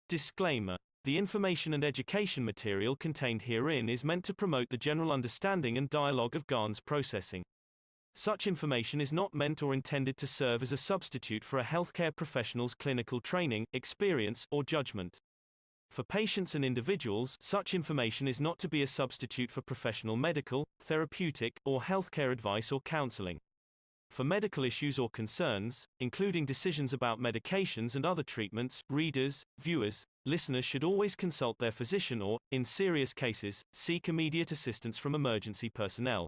Disclaimer. The information and education material contained herein is meant to promote the general understanding and dialogue of GAN's processing. Such information is not meant or intended to serve as a substitute for a healthcare professional's clinical training, experience, or judgment. For patients and individuals, such information is not to be a substitute for professional medical, therapeutic, or healthcare advice or counseling. For medical issues or concerns, including decisions about medications and other treatments, readers, viewers, listeners should always consult their physician or, in serious cases, seek immediate assistance from emergency personnel.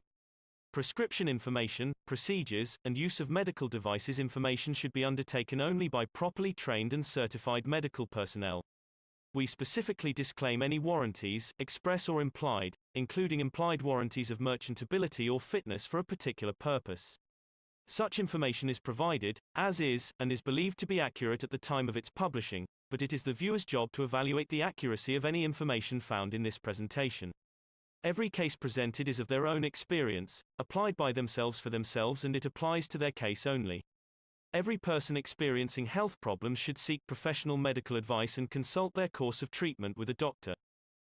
Prescription information, procedures, and use of medical devices information should be undertaken only by properly trained and certified medical personnel. We specifically disclaim any warranties, express or implied, including implied warranties of merchantability or fitness for a particular purpose. Such information is provided, as is, and is believed to be accurate at the time of its publishing, but it is the viewer's job to evaluate the accuracy of any information found in this presentation. Every case presented is of their own experience, applied by themselves for themselves, and it applies to their case only. Every person experiencing health problems should seek professional medical advice and consult their course of treatment with a doctor.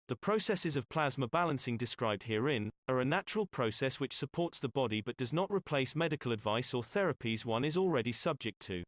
The processes of plasma balancing described herein are a natural process which supports the body but does not replace medical advice or therapies one is already subject to.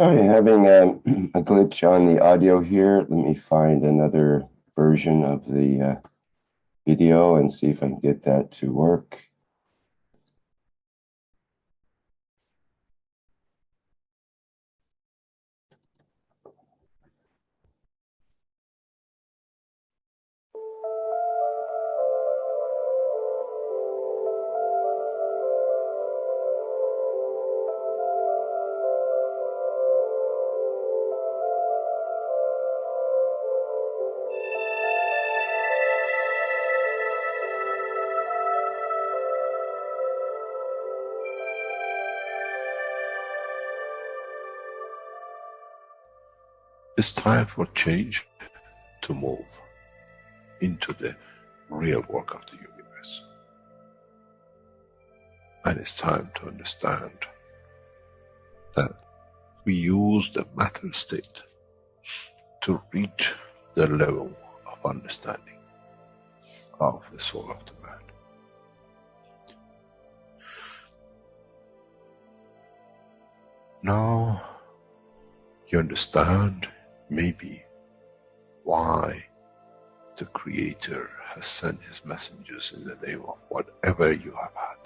Sorry, having a glitch on the audio here. Let me find another version of the video and see if I can get that to work. It's time for change to move into the real work of the universe. And it's time to understand that we use the matter state to reach the level of understanding of the soul of the man. Now you understand maybe why the Creator has sent His messengers in the name of whatever you have had.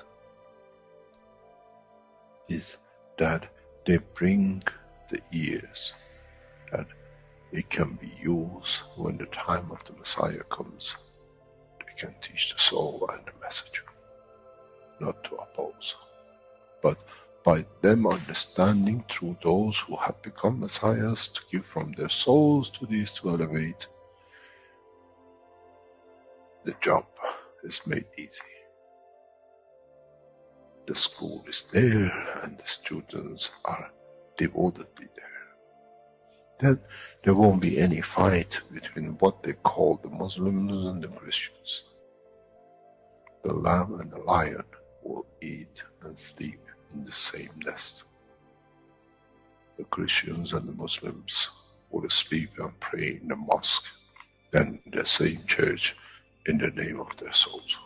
Is that they bring the ears, that it can be used when the time of the Messiah comes. They can teach the soul and the message, not to oppose, but by them understanding through those who have become messiahs to give from their souls to these to elevate, the job is made easy. The school is there and the students are devotedly there. Then there won't be any fight between what they call the Muslims and the Christians. The lamb and the lion will eat and sleep in the same nest. The Christians and the Muslims will sleep and pray in the mosque and in the same church in the name of their souls,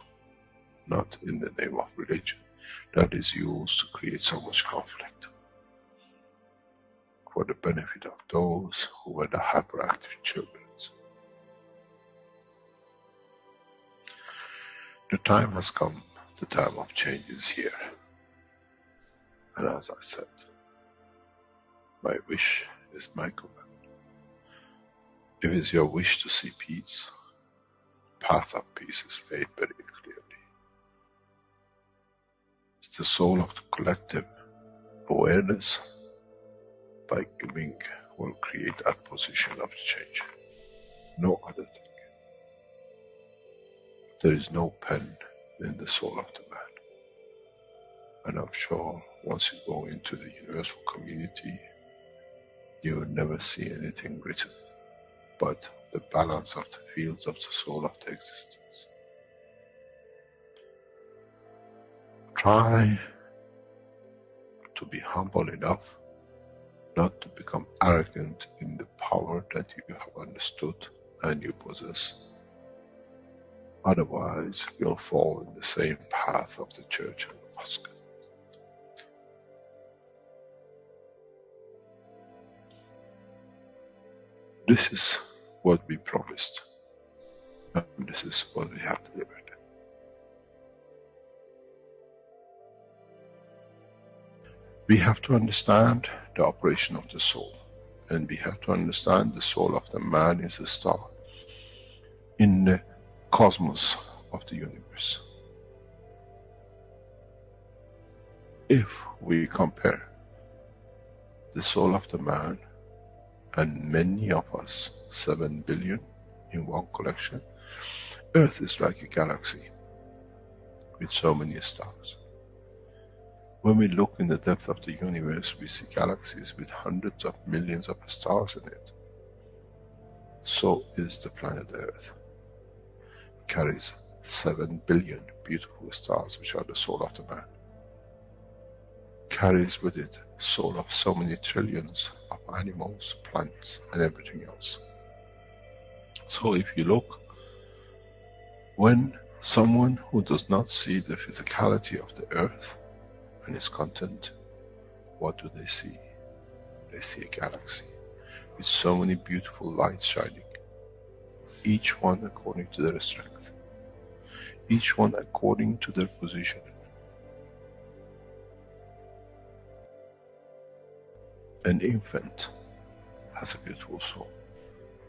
not in the name of religion that is used to create so much conflict. for the benefit of those who were the hyperactive children. The time has come, the time of change is here. And as I said, my wish is my command. If it's your wish to see peace, path of peace is laid very clearly. It's the soul of the collective awareness by giving will create that position of change. No other thing. There is no pen in the soul of the man. And I'm sure once you go into the universal community, you will never see anything written but the balance of the fields of the soul of the existence. Try to be humble enough not to become arrogant in the power that you have understood and you possess. Otherwise, you'll fall in the same path of the church and the mosque. This is what we promised, and this is what we have delivered. We have to understand the operation of the soul, and we have to understand the soul of the man is a star in the cosmos of the universe. If we compare the soul of the man and many of us, 7 billion in one collection, Earth is like a galaxy with so many stars. When we look in the depth of the universe, we see galaxies with hundreds of millions of stars in it. So is the planet Earth. It carries 7 billion beautiful stars, which are the soul of the man. Carries with it soul of so many trillions of animals, plants, and everything else. So if you look, when someone who does not see the physicality of the earth and its content, what do they see? They see a galaxy with so many beautiful lights shining, each one according to their strength, each one according to their position. An infant has a beautiful soul,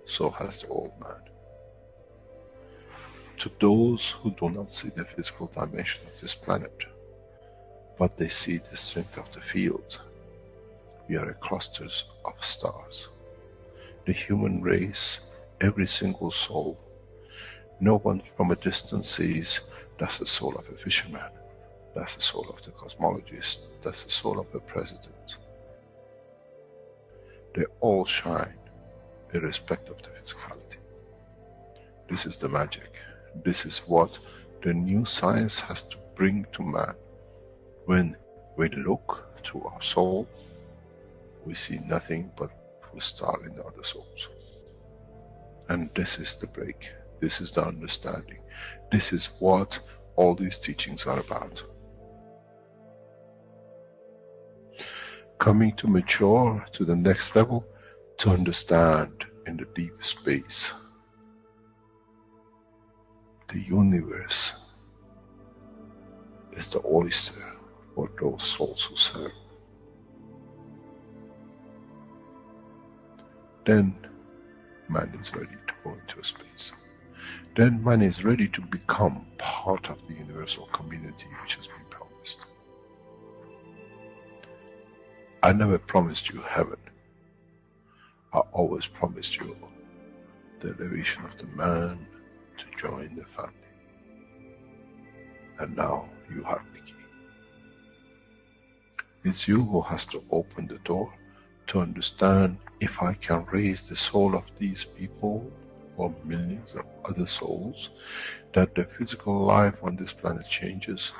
so has the old man. To those who do not see the physical dimension of this planet, but they see the strength of the field, we are clusters of stars. The human race, every single soul, no one from a distance sees that's the soul of a fisherman, that's the soul of the cosmologist, that's the soul of the president. They all shine irrespective of the physicality. This is the magic. This is what the new science has to bring to man. When we look to our soul, we see nothing but a star in the other souls. And this is the break. This is the understanding. This is what all these teachings are about. Coming to mature to the next level, to understand in the deep space, the universe is the oyster for those souls who serve. Then man is ready to go into space. Then man is ready to become part of the universal community which has been promised. I never promised you heaven. I always promised you the elevation of the man to join the family. And now you have the key. It's you who has to open the door to understand, if I can raise the soul of these people or millions of other souls, that the physical life on this planet changes,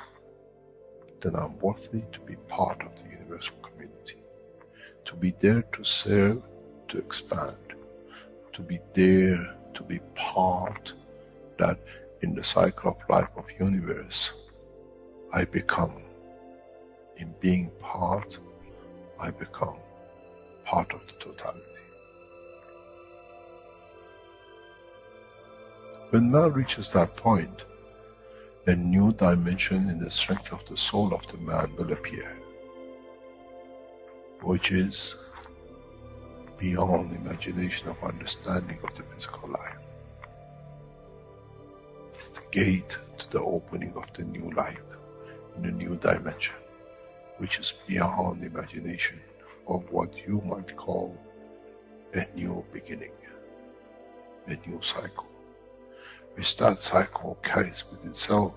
then I'm worthy to be part of the universal community. To be there to serve, to expand. To be there, to be part, that in the cycle of life of universe, I become. In being part, I become. part of the totality. When man reaches that point, a new dimension in the strength of the soul of the man will appear, which is beyond imagination of understanding of the physical life. It's the gate to the opening of the new life in a new dimension, which is beyond imagination of what you might call a new beginning, a new cycle, which that cycle carries with itself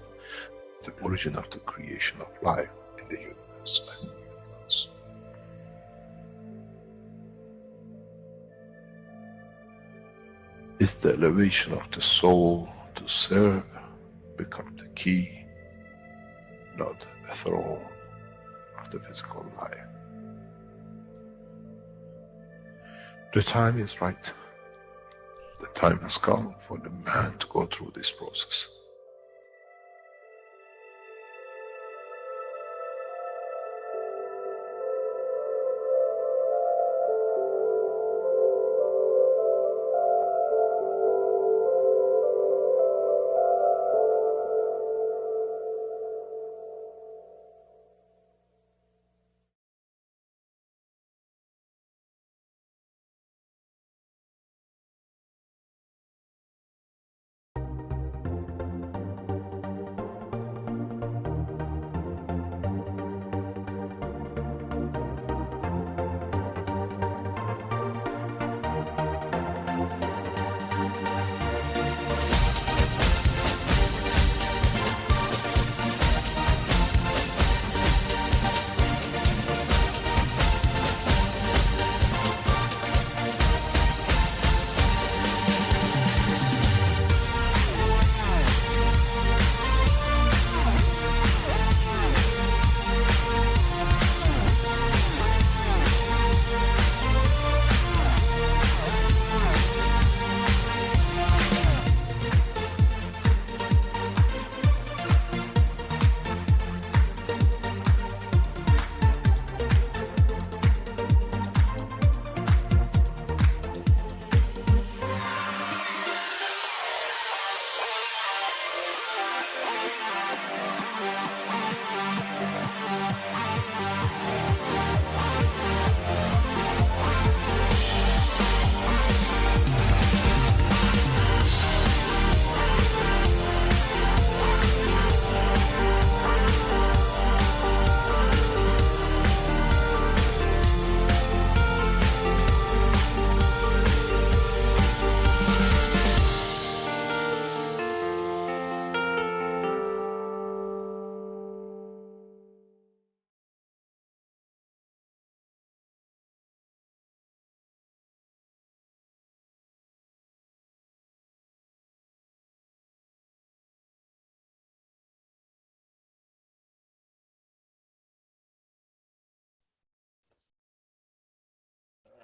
the origin of the creation of life in the universe and in the universe. It's the elevation of the soul to serve become the key, not a throne of the physical life. The time is right. The time has come for the man to go through this process.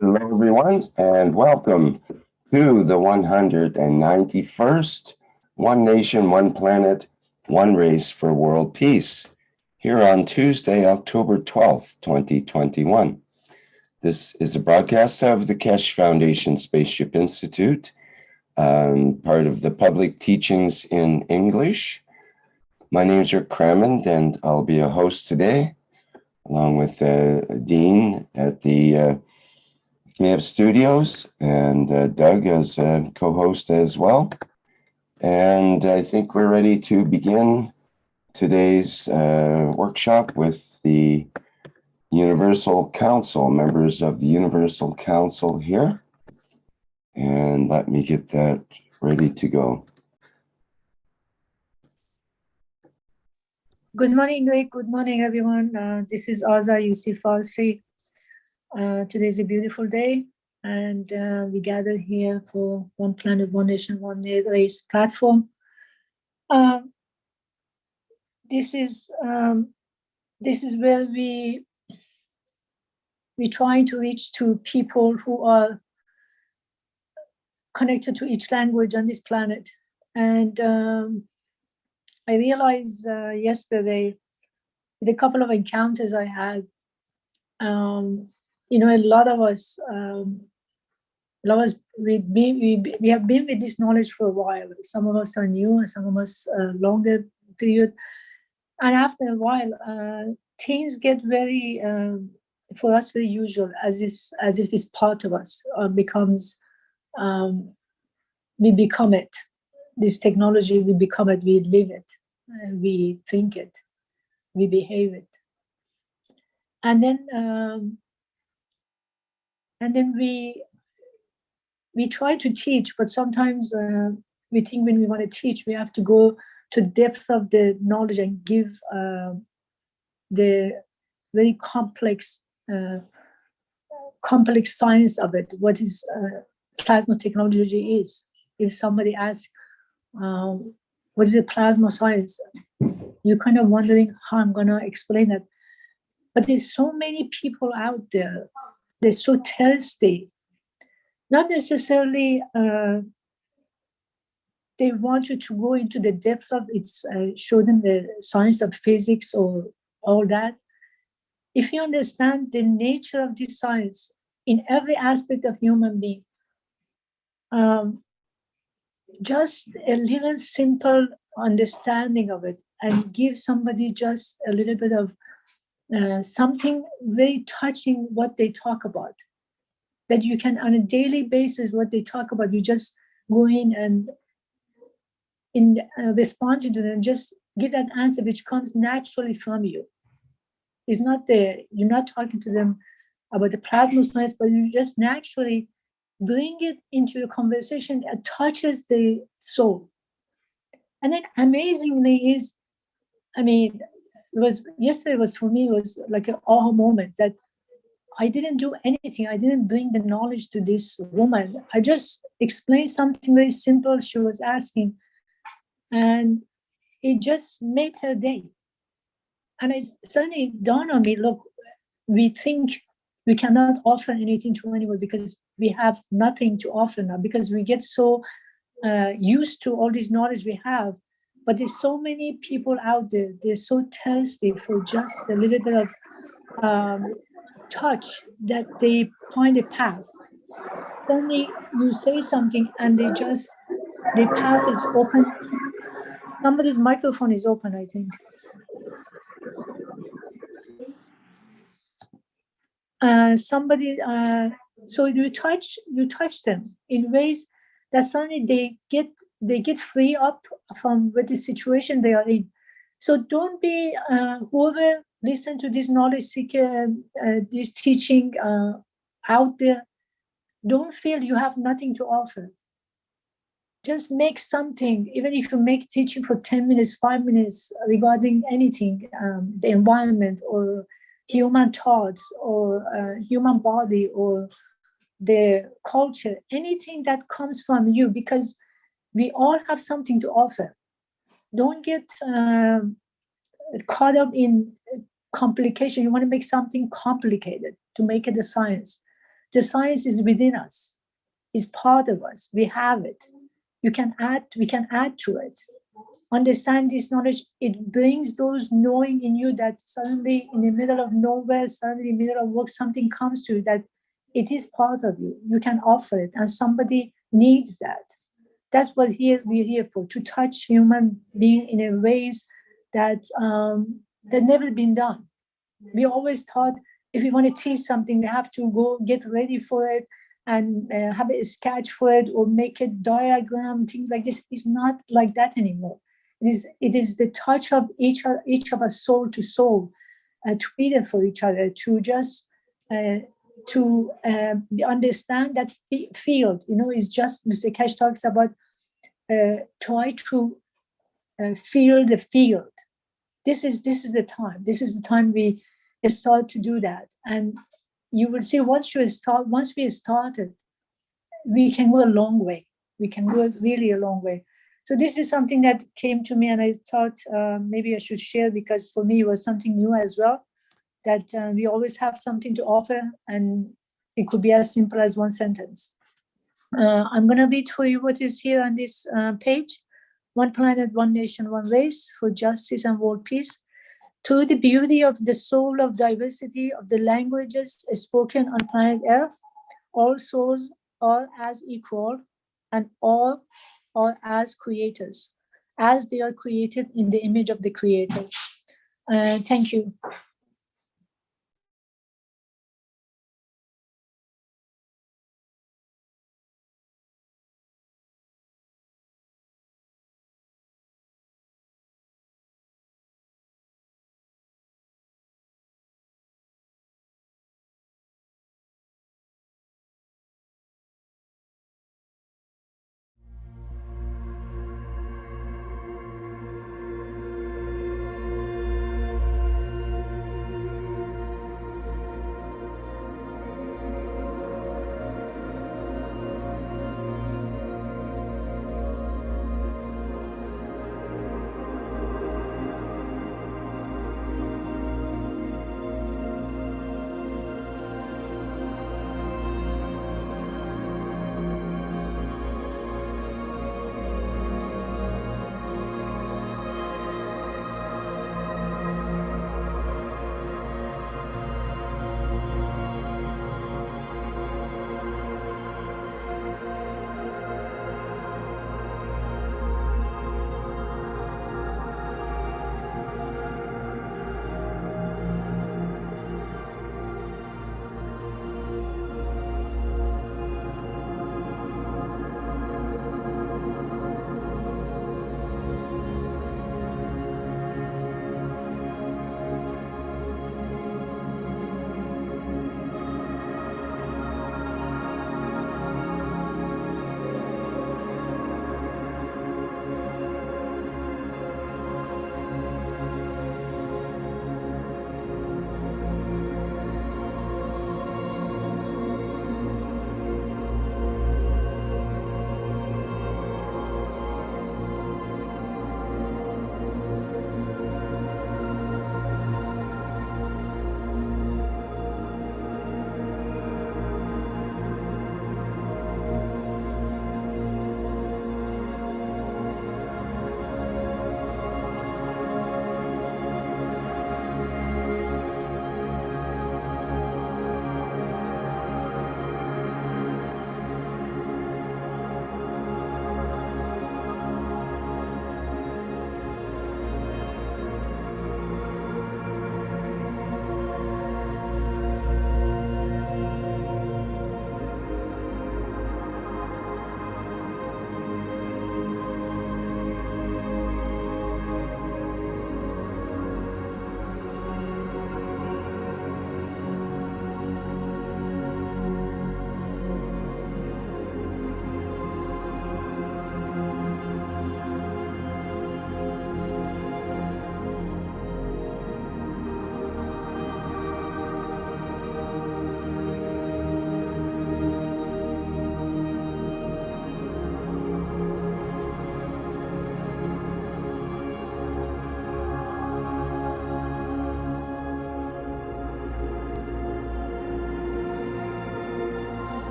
Hello, everyone, and welcome to the 191st One Nation, One Planet, One Race for World Peace, here on Tuesday, October 12th, 2021. This is a broadcast of the Keshe Foundation Spaceship Institute, part of the Public Teachings in English. My name is Rick Crammond, and I'll be a host today, along with Dean at the KF Studios, and Doug as a co-host as well. And I think we're ready to begin today's workshop with the Universal Council, members of the Universal Council here. And let me get that ready to go. Good morning, Rick. Good morning, everyone. This is Aza Yusuf Farsi. Today is a beautiful day, and we gather here for One Planet, One Nation, One Race platform. This is where we trying to reach to people who are connected to each language on this planet. And I realized yesterday, with a couple of encounters I had, you know, a lot of us, we have been with this knowledge for a while. Some of us are new, and some of us longer period. And after a while, things get very, for us, very usual, as if it's part of us, or becomes, we become it. This technology, we become it, we live it, we think it, we behave it. And then we try to teach, but sometimes we think when we want to teach, we have to go to depth of the knowledge and give the very complex science of it. What is plasma technology is. If somebody asks, what is a plasma science? You're kind of wondering how I'm going to explain it. But there's so many people out there. They're so thirsty. Not necessarily they want you to go into the depth of it, show them the science of physics or all that. If you understand the nature of this science in every aspect of human being, just a little simple understanding of it, and give somebody just a little bit of something very touching what they talk about, that you can on a daily basis, what they talk about, you just go in and respond to them, just give that answer which comes naturally from you. It's not you're not talking to them about the plasma science, but you just naturally bring it into a conversation that touches the soul. And then amazingly is, I mean, yesterday was for me, was like an aha moment that I didn't do anything. I didn't bring the knowledge to this woman. I just explained something very simple she was asking, and it just made her day. And it suddenly dawned on me, look, we think we cannot offer anything to anyone because we have nothing to offer now, because we get so used to all this knowledge we have. But there's so many people out there, they're so thirsty for just a little bit of touch that they find a path. Suddenly you say something and the path is open. Somebody's microphone is open, I think. So you touch them in ways that suddenly they get free up from what the situation they are in. So don't be whoever listen to this knowledge seeker, this teaching out there, don't feel you have nothing to offer. Just make something, even if you make teaching for 10 minutes, 5 minutes regarding anything, the environment or human thoughts or human body or the culture, anything that comes from you, because we all have something to offer. Don't get caught up in complication. You want to make something complicated to make it a science. The science is within us, is part of us. We have it. We can add to it. Understand this knowledge, it brings those knowing in you that suddenly in the middle of nowhere, suddenly in the middle of work, something comes to you that it is part of you. You can offer it, and somebody needs that. That's what we're here for, to touch human being in a ways that that never been done. We always thought if we want to teach something, we have to go get ready for it and have a sketch for it or make a diagram, things like this. It's not like that anymore. It is the touch of each of us, soul to soul, to be there for each other, to just to understand that field. You know, it's just Mr. Keshe talks about try to feel the field. This is the time. This is the time we start to do that, and you will see once we started, we can go a long way. We can go really a long way. So this is something that came to me, and I thought maybe I should share, because for me it was something new as well, that we always have something to offer, and it could be as simple as one sentence. I'm going to read for you what is here on this page. One planet, one nation, one race for justice and world peace. To the beauty of the soul of diversity of the languages spoken on planet Earth, all souls are as equal and all are as creators, as they are created in the image of the Creator. Thank you.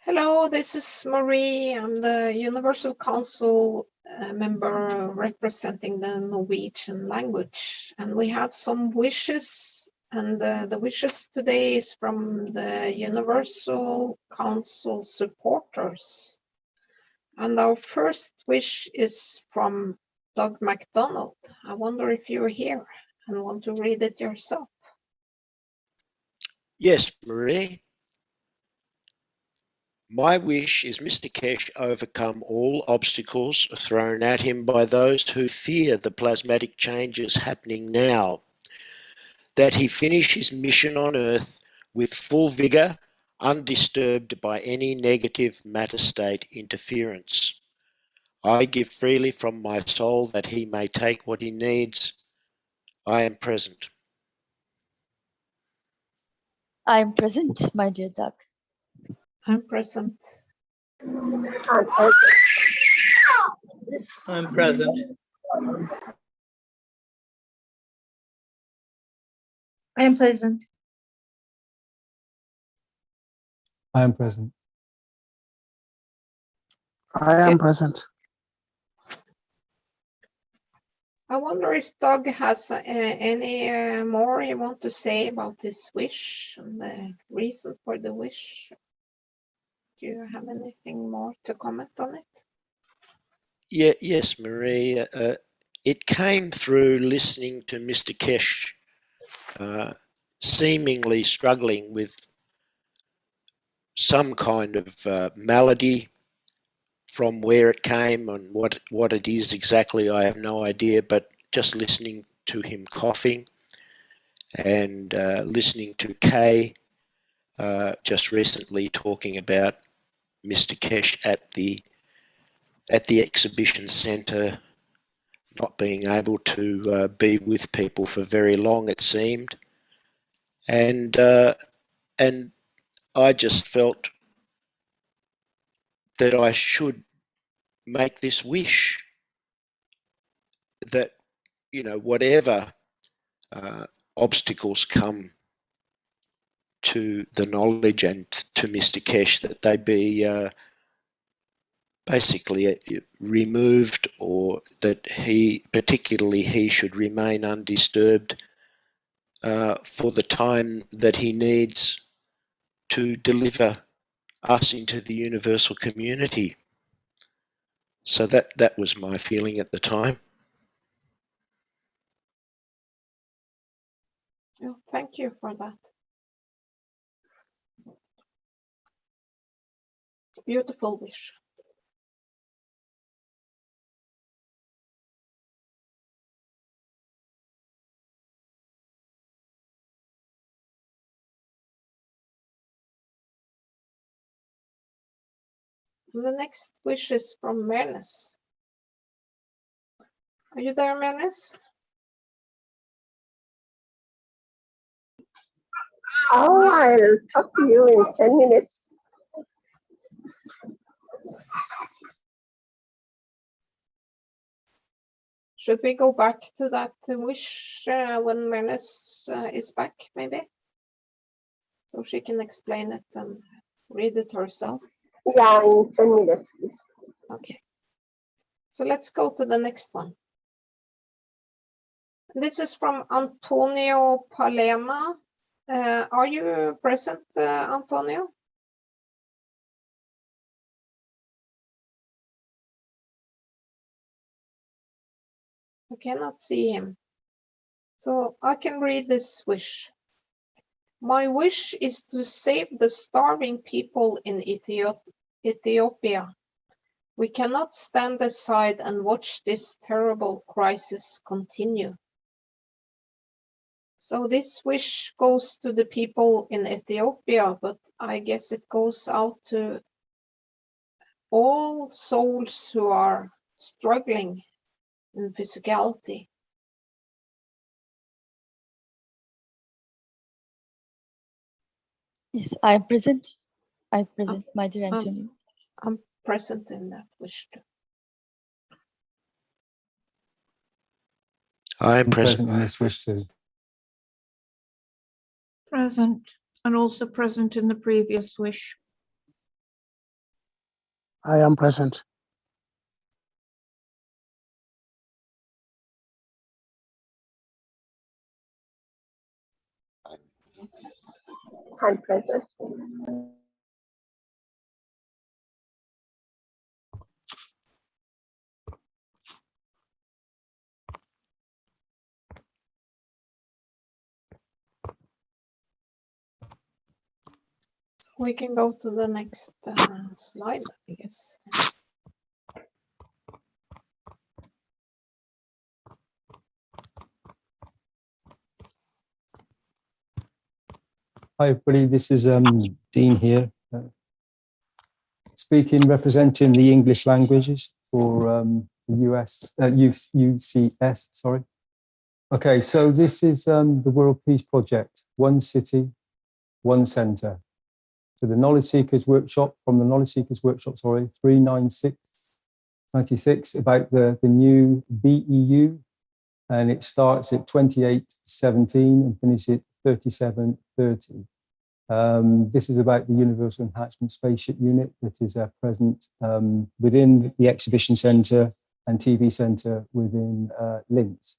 Hello, this is Marie. I'm the Universal Council member representing the Norwegian language. And we have some wishes. And the wishes today is from the Universal Council supporters. And our first wish is from Doug MacDonald. I wonder if you're here and want to read it yourself. Yes, Marie. My wish is Mr. Keshe overcome all obstacles thrown at him by those who fear the plasmatic changes happening now, that he finish his mission on Earth with full vigour, undisturbed by any negative matter state interference. I give freely from my soul that he may take what he needs. I am present. I am present, my dear Doug. I'm present. I'm present. I am present. I am present. I am present. I wonder if Doug has any more you want to say about this wish and the reason for the wish. Do you have anything more to comment on it? Yes, Marie. It came through listening to Mr. Keshe seemingly struggling with some kind of malady. From where it came and what it is exactly, I have no idea, but just listening to him coughing and listening to Kay just recently talking about Mr. Keshe at the exhibition centre not being able to be with people for very long, it seemed, and I just felt that I should make this wish that, you know, whatever obstacles come to the knowledge and to Mr. Keshe, that they be basically removed, or that particularly he should remain undisturbed for the time that he needs to deliver us into the universal community. So that was my feeling at the time. Oh, thank you for that. Beautiful wish. And the next wish is from Mernes. Are you there, Mernes? Oh, I'll talk to you in 10 minutes. Should we go back to that wish when Mernes is back, maybe? So she can explain it and read it herself. Yeah, in 10 minutes, please. Okay. So let's go to the next one. This is from Antonio Palema. Are you present, Antonio? I cannot see him. So I can read this wish. My wish is to save the starving people in Ethiopia. We cannot stand aside and watch this terrible crisis continue. So this wish goes to the people in Ethiopia, but I guess it goes out to all souls who are struggling in physicality. Yes, I am present. I am present, my dear Antonio. I'm present in that wish too. I am I'm present. present in this wish too. Present, and also present in the previous wish. I am present. I'm present. So we can go to the next slide, I guess. Hi, everybody. This is Dean here, speaking, representing the English languages for the UCS. Sorry. Okay, so this is the World Peace Project, One City, One Centre. So the Knowledge Seekers Workshop, from the Knowledge Seekers Workshop, sorry, 396 about the new BEU, and it starts at 28:17 and finishes at 37:30. This is about the Universal Enhancement Spaceship Unit that is present within the Exhibition Centre and TV Centre within Linz.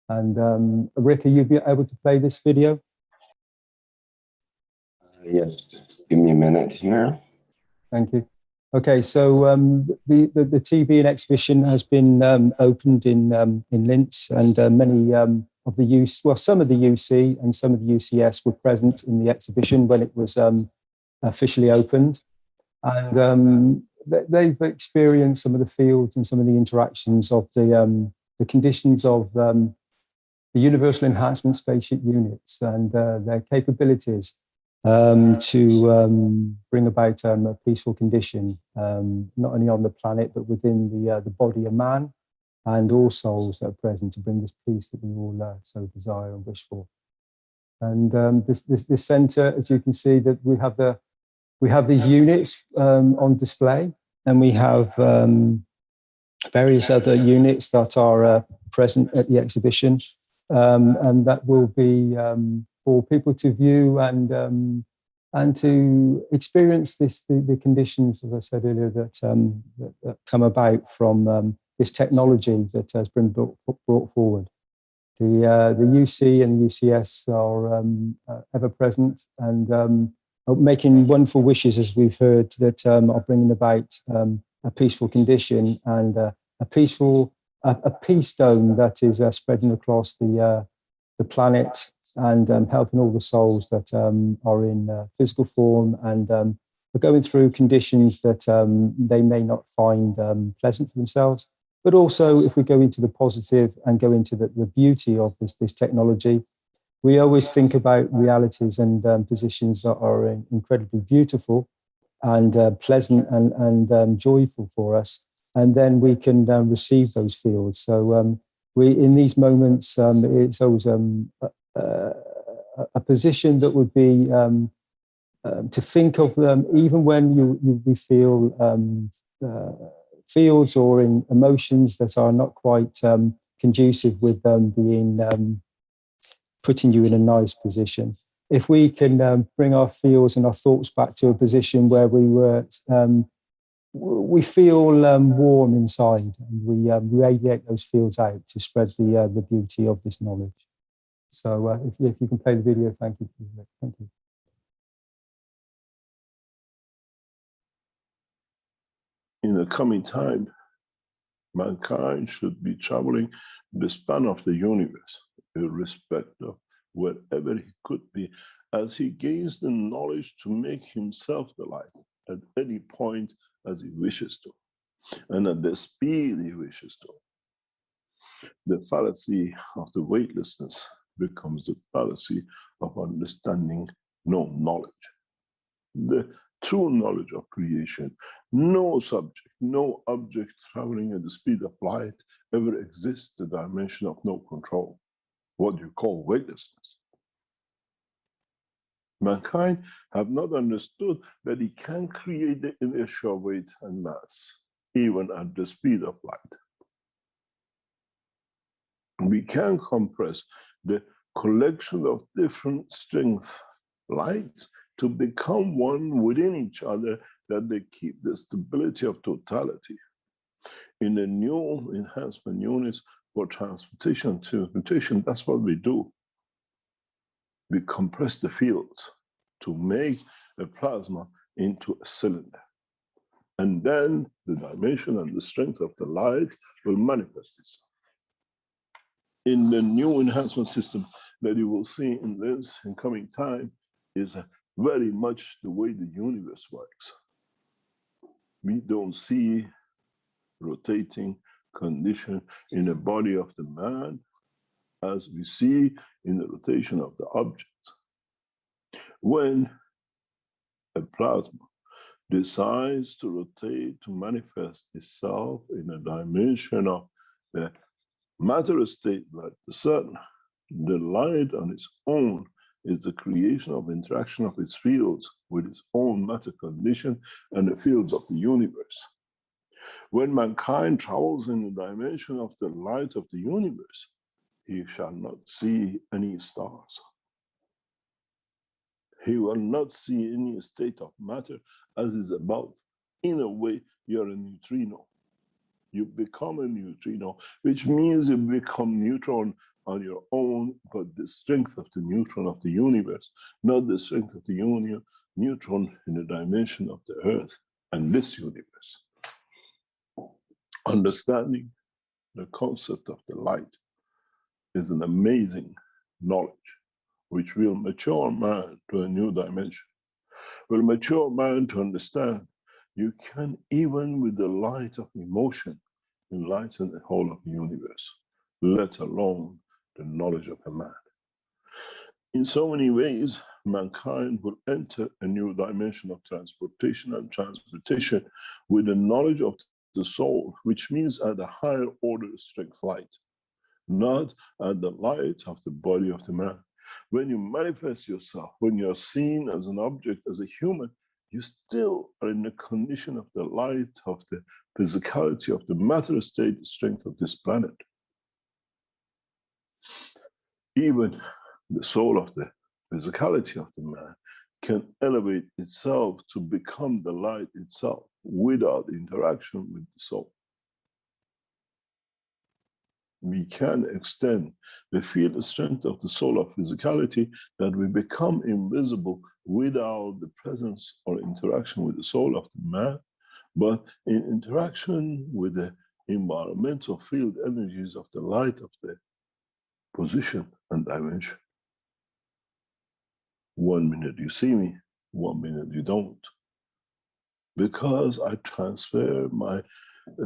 And Rick, are you be able to play this video? Yes, give me a minute here. Thank you. Okay, so the TV and exhibition has been opened in Linz, and many of the some of the UC and some of the UCS were present in the exhibition when it was officially opened, and they've experienced some of the fields and some of the interactions of the conditions of the Universal Enhancement Spaceship units and their capabilities to bring about a peaceful condition, not only on the planet, but within the body of man and all souls that are present, to bring this peace that we all so desire and wish for. And this centre, as you can see, that we have these units on display, and we have various other units that are present at the exhibition, and that will be for people to view and to experience the conditions, as I said earlier, that come about from this technology that has been brought forward. The UC and the UCS are ever present and making wonderful wishes, as we've heard, that are bringing about a peaceful condition and a peace dome that is spreading across the planet and helping all the souls that are in physical form and are going through conditions that they may not find pleasant for themselves. But also, if we go into the positive and go into the beauty of this technology, we always think about realities and positions that are incredibly beautiful and pleasant and joyful for us. And then we can receive those fields. So we, in these moments, it's always a position that would be to think of them, even when we feel fields or in emotions that are not quite conducive with being putting you in a nice position. If we can bring our feels and our thoughts back to a position where we feel warm inside, and we radiate those feels out to spread the beauty of this knowledge. So if you can play the video, thank you. Thank you. In the coming time, mankind should be traveling the span of the universe, irrespective of wherever he could be, as he gains the knowledge to make himself the light at any point as he wishes to, and at the speed he wishes to. The fallacy of the weightlessness becomes the fallacy of understanding no knowledge. The true knowledge of creation, no subject, no object traveling at the speed of light ever exists the dimension of no control, what you call weightlessness. Mankind have not understood that he can create the inertial weight and mass, even at the speed of light. We can compress the collection of different strength lights to become one within each other that they keep the stability of totality. In the new enhancement units for transportation and transmutation, that's what we do. We compress the fields to make a plasma into a cylinder. And then the dimension and the strength of the light will manifest itself. In the new enhancement system that you will see in this in coming time is very much the way the universe works. We don't see rotating condition in the body of the man as we see in the rotation of the object. When a plasma decides to rotate to manifest itself in a dimension of the matter state like the sun, the light on its own is the creation of interaction of its fields with its own matter condition and the fields of the universe. When mankind travels in the dimension of the light of the universe, he shall not see any stars. He will not see any state of matter as is above. In a way, you're a neutrino. You become a neutrino, which means you become neutron on your own, but the strength of the neutron of the universe, not the strength of the neutron in the dimension of the earth and this universe. Understanding the concept of the light is an amazing knowledge which will mature man to a new dimension, will mature man to understand you can, even with the light of emotion, enlighten the whole of the universe, let alone the knowledge of a man. In so many ways, mankind will enter a new dimension of transportation and transmutation with the knowledge of the soul, which means at a higher order strength light, not at the light of the body of the man. When you manifest yourself, when you're seen as an object, as a human, you still are in the condition of the light of the physicality of the matter state, strength of this planet. Even the soul of the physicality of the man can elevate itself to become the light itself without interaction with the soul. We can extend the field strength of the soul of physicality that we become invisible without the presence or interaction with the soul of the man, but in interaction with the environmental field energies of the light of the position and dimension. 1 minute you see me, 1 minute you don't. Because I transfer my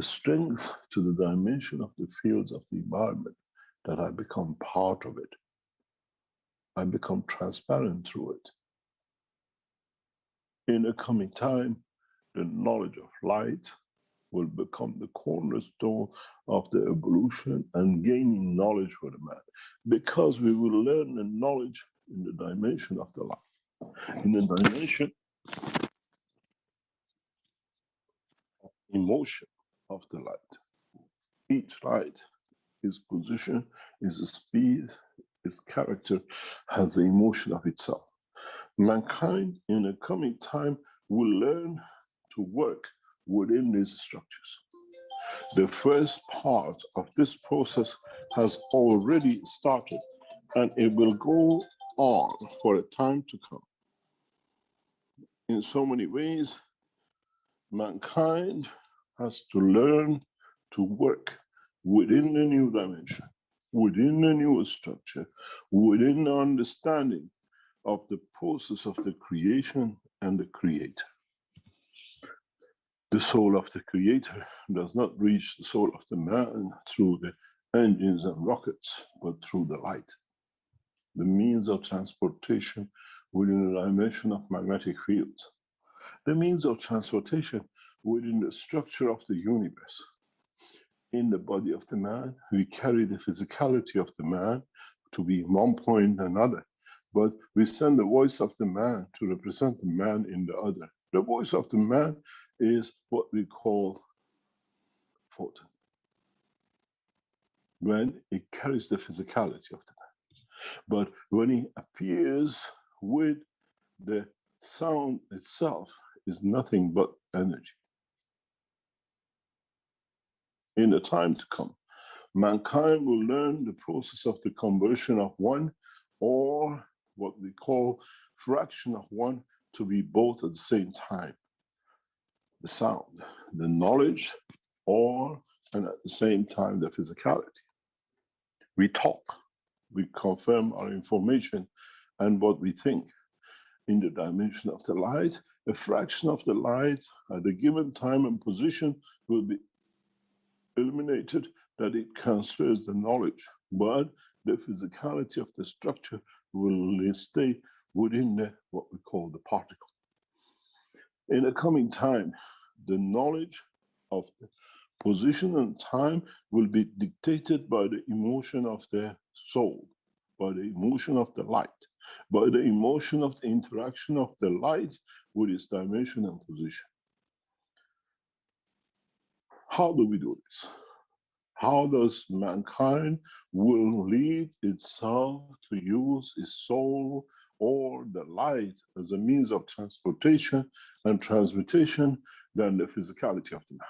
strength to the dimension of the fields of the environment, that I become part of it. I become transparent through it. In a coming time, the knowledge of light will become the cornerstone of the evolution and gaining knowledge for the man. Because we will learn the knowledge in the dimension of the light, in the dimension of emotion of the light. Each light, its position, its speed, its character, has the emotion of itself. Mankind in the coming time will learn to work within these structures. The first part of this process has already started, and it will go on for a time to come. In so many ways, mankind has to learn to work within the new dimension, within the new structure, within the understanding of the process of the creation and the creator. The soul of the creator does not reach the soul of the man through the engines and rockets, but through the light. The means of transportation within the dimension of magnetic fields. The means of transportation within the structure of the universe. In the body of the man, we carry the physicality of the man to be one point another, but we send the voice of the man to represent the man in the other. The voice of the man is what we call photon, when it carries the physicality of the man. But when he appears with the sound itself, is nothing but energy. In the time to come, mankind will learn the process of the conversion of one, or what we call fraction of one, to be both at the same time. The sound, the knowledge, and at the same time the physicality. We talk, we confirm our information and what we think. In the dimension of the light, a fraction of the light at a given time and position will be illuminated that it transfers the knowledge, but the physicality of the structure will stay within what we call the particle. In the coming time, the knowledge of the position and time will be dictated by the emotion of the soul, by the emotion of the light, by the emotion of the interaction of the light with its dimension and position. How do we do this? How does mankind will lead itself to use its soul or the light as a means of transportation and transmutation than the physicality of the man?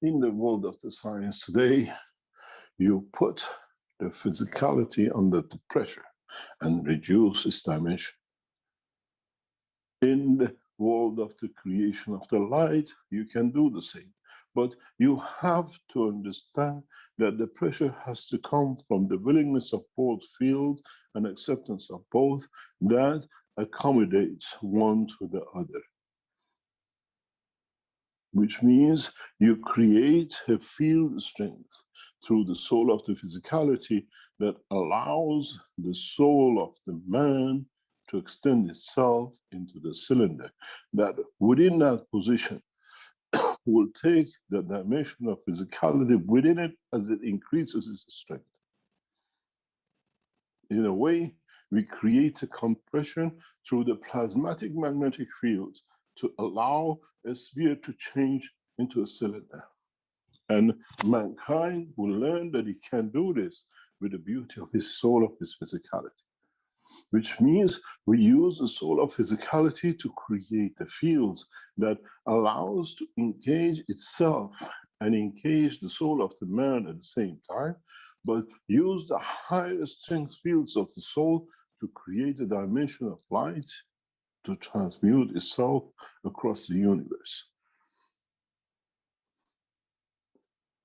In the world of the science today, you put the physicality under the pressure and reduce its dimension. In the world of the creation of the light, you can do the same. But you have to understand that the pressure has to come from the willingness of both field and acceptance of both that accommodates one to the other. Which means you create a field strength through the soul of the physicality that allows the soul of the man to extend itself into the cylinder, that within that position will take the dimension of physicality within it as it increases its strength. In a way, we create a compression through the plasmatic magnetic field to allow a sphere to change into a cylinder. And mankind will learn that he can do this with the beauty of his soul, of his physicality. Which means we use the soul of physicality to create the fields that allows to engage itself and engage the soul of the man at the same time, but use the higher strength fields of the soul to create a dimension of light to transmute itself across the universe.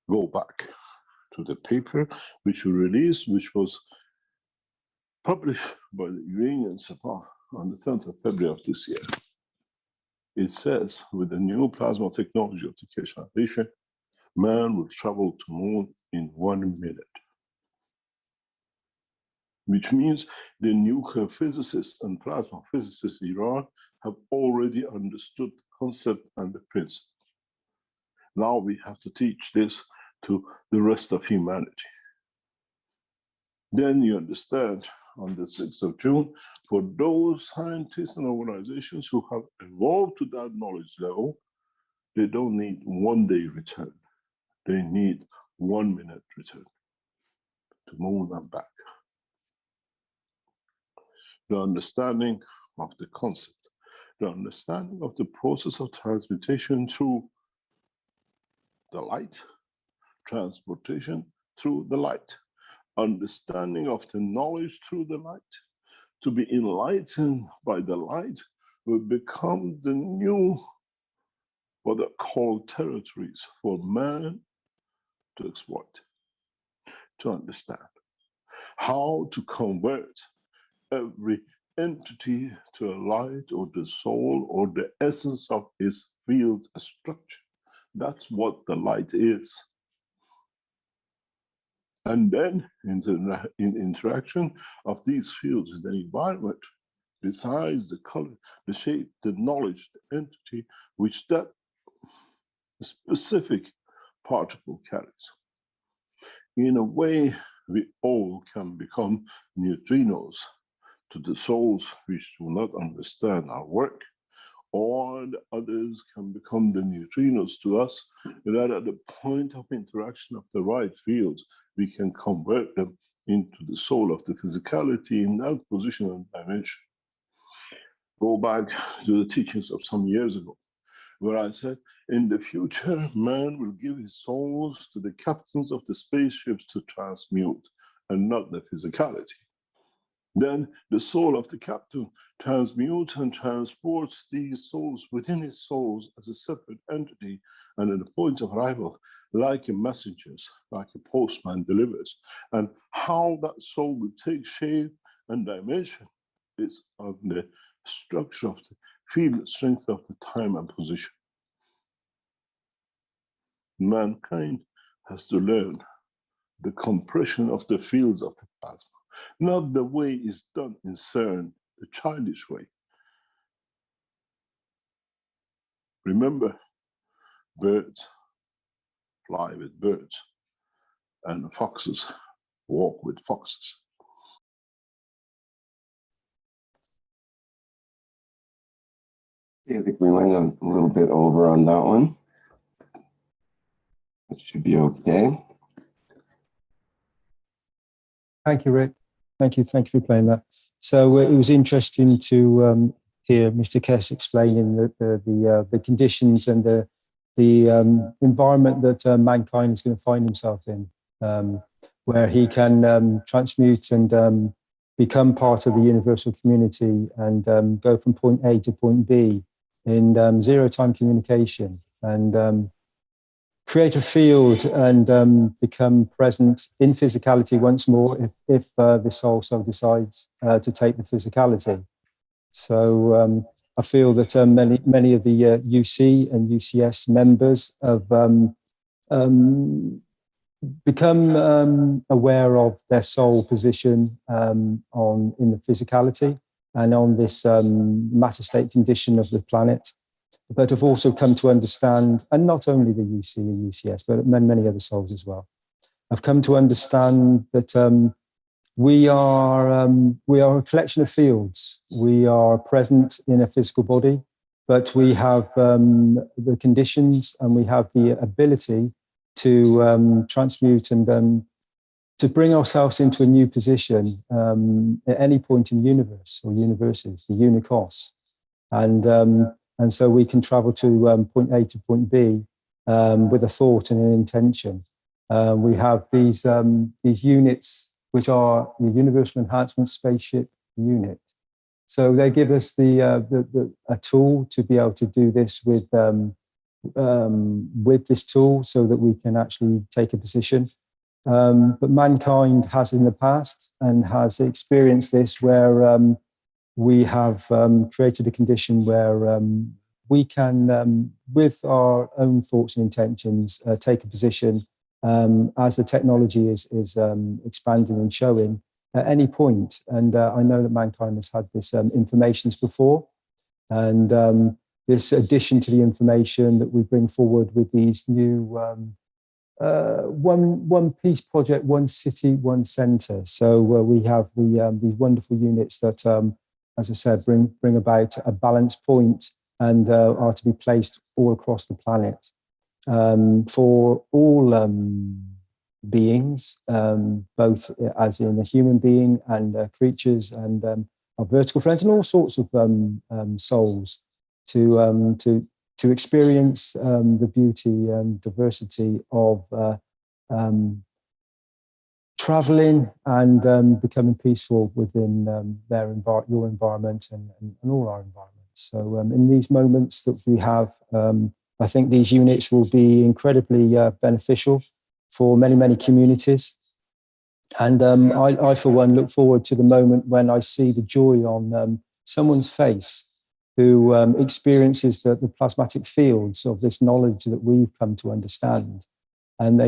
Go back to the paper which we released, which was published by the Iranian Sabah on the 10th of February of this year. It says, with the new plasma technology of the Keshe Foundation, man will travel to moon in 1 minute. Which means the nuclear physicists and plasma physicists in Iran have already understood the concept and the principle. Now we have to teach this to the rest of humanity. Then you understand, on the 6th of June, for those scientists and organizations who have evolved to that knowledge level, they don't need 1 day return. They need 1 minute return to moon and back. The understanding of the concept, the understanding of the process of transmutation through the light, transportation through the light, understanding of the knowledge through the light, to be enlightened by the light will become the new, what are called territories for man to exploit, to understand how to convert every entity to a light or the soul or the essence of its field structure. That's what the light is. And then in interaction of these fields in the environment, besides the color, the shape, the knowledge, the entity, which that specific particle carries. In a way, we all can become neutrinos to the souls which do not understand our work, or the others can become the neutrinos to us, that at the point of interaction of the right fields, we can convert them into the soul of the physicality in that position and dimension. go back to the teachings of some years ago, where I said, in the future, man will give his souls to the captains of the spaceships to transmute, and not the physicality. Then the soul of the captain transmutes and transports these souls within his souls as a separate entity, and at the point of arrival, like a messenger, like a postman delivers. And how that soul will take shape and dimension is of the structure of the field strength of the time and position. Mankind has to learn the compression of the fields of the plasma, not the way it's done in CERN, the childish way. Remember, birds fly with birds, and foxes walk with foxes. I think we went a little bit over on that one. It should be okay. Thank you, Rick. Thank you for playing that. So it was interesting to hear Mr. Keshe explaining the conditions and the environment that mankind is going to find himself in, where he can transmute and become part of the universal community and go from point A to point B in zero-time communication and create a field and become present in physicality once more if the soul so decides to take the physicality. So I feel that many of the UC and UCS members have become aware of their soul position in the physicality and on this matter state condition of the planet, but have also come to understand, and not only the UC and UCS, but many other souls as well, have come to understand that we are a collection of fields. We are present in a physical body, but we have the conditions and we have the ability to transmute and to bring ourselves into a new position at any point in the universe or universes, the unicos. And so we can travel to point A to point B with a thought and an intention. We have these units, which are the Universal Enhancement Spaceship unit. So they give us a tool to be able to do this with this tool so that we can actually take a position. But mankind has in the past and has experienced this where we have created a condition where we can, with our own thoughts and intentions, take a position as the technology is expanding and showing at any point. And I know that mankind has had this information before, and this addition to the information that we bring forward with these new one peace project, one city, one center. So we have these wonderful units that, as I said, bring about a balance point and are to be placed all across the planet for all beings, both as in a human being and creatures and our vertical friends and all sorts of souls to experience the beauty and diversity of traveling and becoming peaceful within your environment and all our environments. So in these moments that we have, I think these units will be incredibly beneficial for many, many communities. And I, for one, look forward to the moment when I see the joy on someone's face who experiences the plasmatic fields of this knowledge that we've come to understand. And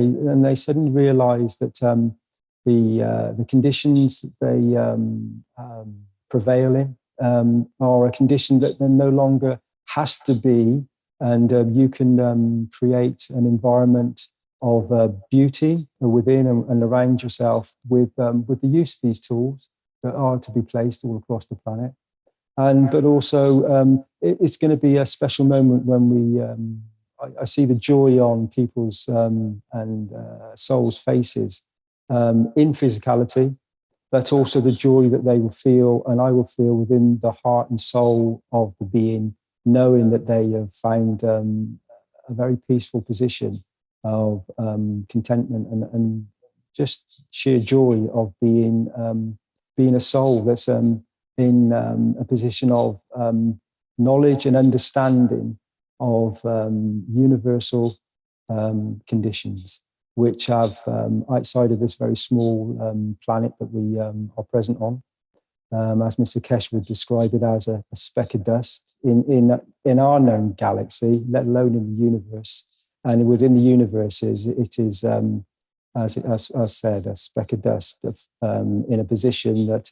they suddenly realize that the conditions that they prevail in are a condition that there no longer has to be, and you can create an environment of beauty within and around yourself with the use of these tools that are to be placed all across the planet. But also, it's going to be a special moment when I see the joy on people's and souls' faces in physicality, but also the joy that they will feel and I will feel within the heart and soul of the being, knowing that they have found a very peaceful position of contentment and just sheer joy of being a soul that's in a position of knowledge and understanding of universal conditions, which have outside of this very small planet that we are present on. As Mr. Keshe would describe it, as a speck of dust in our known galaxy, let alone in the universe. And within the universe, it is as said, a speck of dust in a position that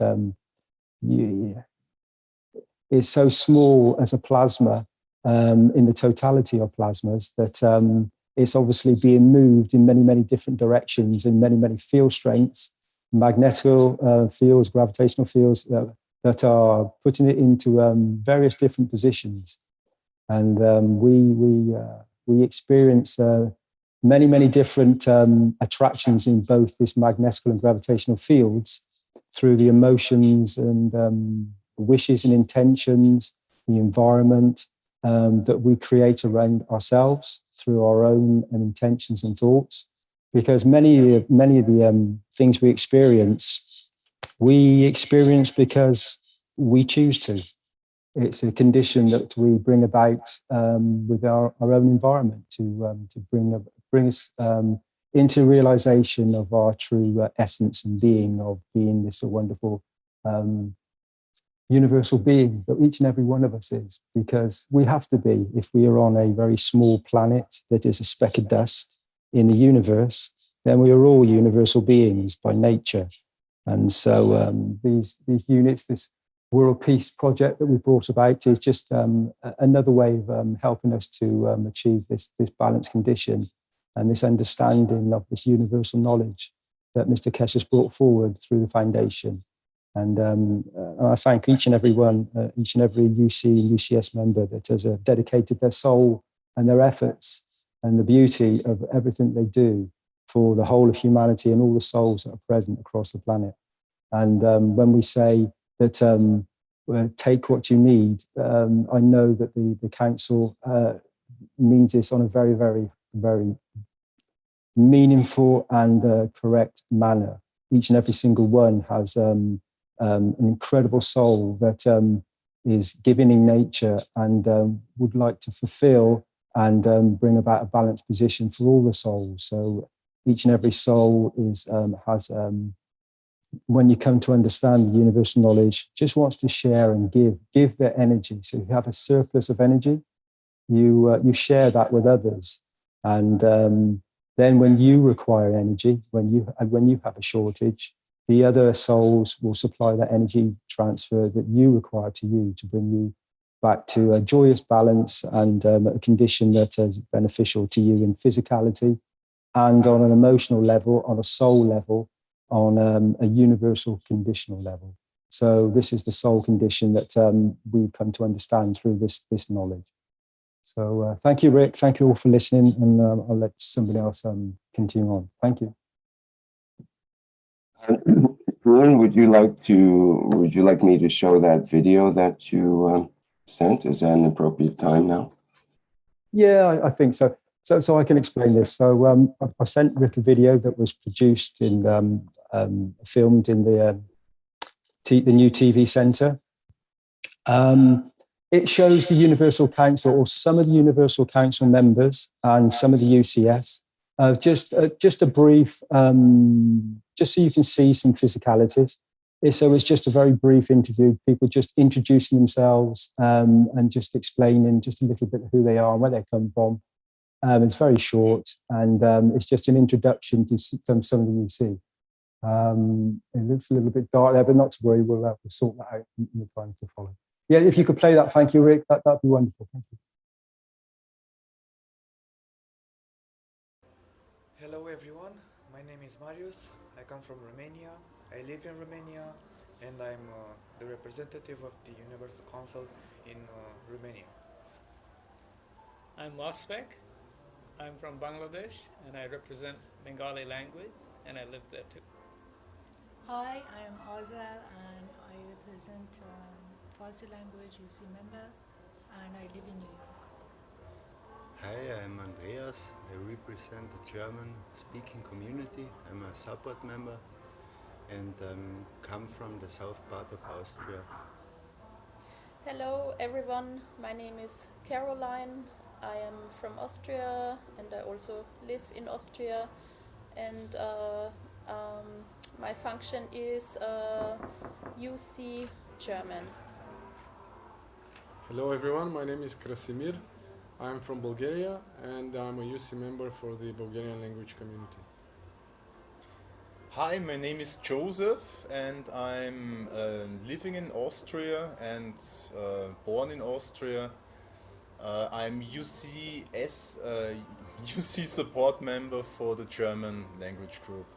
is so small as a plasma in the totality of plasmas that it's obviously being moved in many, many different directions in many, many field strengths, magnetical fields, gravitational fields that are putting it into various different positions. And we experience many, many different attractions in both this magnetical and gravitational fields through the emotions and wishes and intentions, the environment that we create around ourselves through our own intentions and thoughts. Because many of the things we experience because we choose to. It's a condition that we bring about with our own environment to bring us into realization of our true essence and being, of being this wonderful universal being that each and every one of us is, because we have to be. If we are on a very small planet that is a speck of dust in the universe, then we are all universal beings by nature. And so these units, this World Peace Project that we brought about is just another way of helping us to achieve this balanced condition and this understanding of this universal knowledge that Mr. Keshe has brought forward through the foundation. And I thank each and every one, each and every UC and UCS member that has dedicated their soul and their efforts and the beauty of everything they do for the whole of humanity and all the souls that are present across the planet. And when we say that take what you need, I know that the council means this on a very, very, very meaningful and correct manner. Each and every single one has an incredible soul that is giving in nature and would like to fulfill and bring about a balanced position for all the souls. So each and every soul has when you come to understand the universal knowledge, just wants to share and give their energy. So you have a surplus of energy, you share that with others, and then when you require energy, when you have a shortage, the other souls will supply that energy transfer that you require to you to bring you back to a joyous balance and a condition that is beneficial to you in physicality and on an emotional level, on a soul level, on a universal conditional level. So this is the soul condition that we come to understand through this knowledge. So thank you, Rick. Thank you all for listening, and I'll let somebody else continue on. Thank you. Bruin, would you like me to show that video that you sent? Is that an appropriate time now? Yeah, I think so. So I can explain this. So I sent Rick a video that was produced in filmed in the new TV centre. It shows the Universal Council, or some of the Universal Council members and some of the UCS. Just a brief, just so you can see some physicalities. So it's just a very brief interview, people just introducing themselves and just explaining just a little bit who they are and where they come from. It's very short, and it's just an introduction to some of the UC. It looks a little bit dark there, but not to worry, we'll sort that out in the time to follow. Yeah, if you could play that, thank you, Rick. That'd be wonderful. Thank you. Hello everyone, my name is Marius. I come from Romania. I live in Romania, and I'm the representative of the Universal Council in Romania. I'm Wasfek. I'm from Bangladesh, and I represent Bengali language, and I live there too. Hi, I am Azal and I represent Farsi language UC member and I live in New York. Hi, I'm Andreas. I represent the German-speaking community. I'm a support member and come from the south part of Austria. Hello everyone, my name is Caroline. I am from Austria and I also live in Austria, and my function is UC German. Hello everyone, my name is Krasimir. I'm from Bulgaria and I'm a UC member for the Bulgarian language community. Hi, my name is Joseph and I'm living in Austria and born in Austria. I'm UCS, UC support member for the German language group.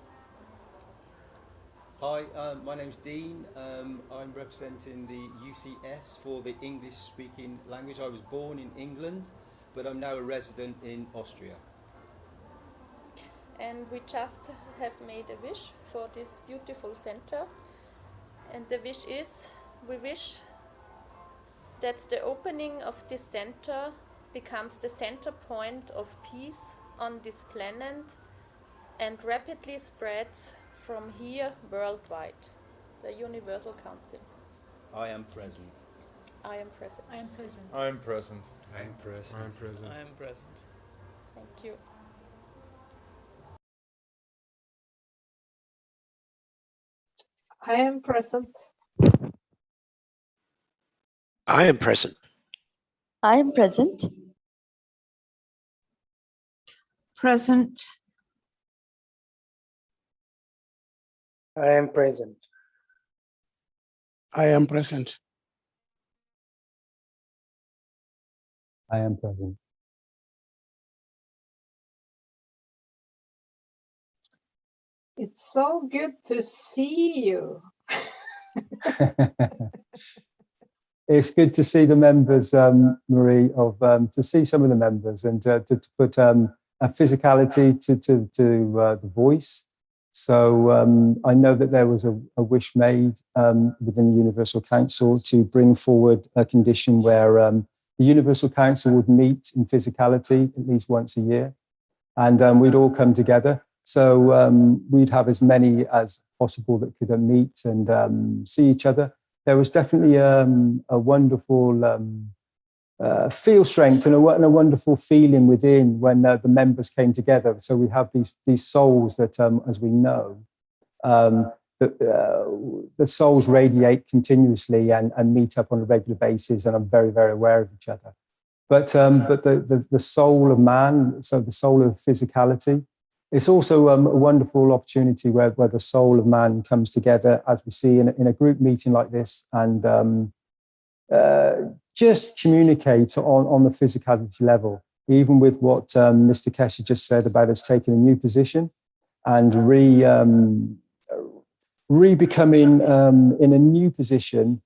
Hi, my name's Dean. I'm representing the UCS for the English-speaking language. I was born in England, but I'm now a resident in Austria. And we just have made a wish for this beautiful center. And the wish is, we wish that the opening of this center becomes the center point of peace on this planet and rapidly spreads from here worldwide. The Universal Council. I am present. I am present. I am present. I am present. I am present. I'm present. I am present. Thank you. I am present. I am present. I am present. Present. I am present. I am present. I am present. It's so good to see you. It's good to see the members, Marie, to see some of the members and to put a physicality to the voice. So I know that there was a wish made within the Universal Council to bring forward a condition where the Universal Council would meet in physicality at least once a year, and we'd all come together. So we'd have as many as possible that could meet and see each other. There was definitely a wonderful feel strength and a wonderful feeling within when the members came together. So we have these souls that, as we know, the souls radiate continuously and meet up on a regular basis and are very, very aware of each other. But the soul of man, so the soul of physicality, it's also a wonderful opportunity where the soul of man comes together, as we see in a group meeting like this, and just communicate on the physicality level, even with what Mr. Keshe just said about us taking a new position and re-becoming in a new position,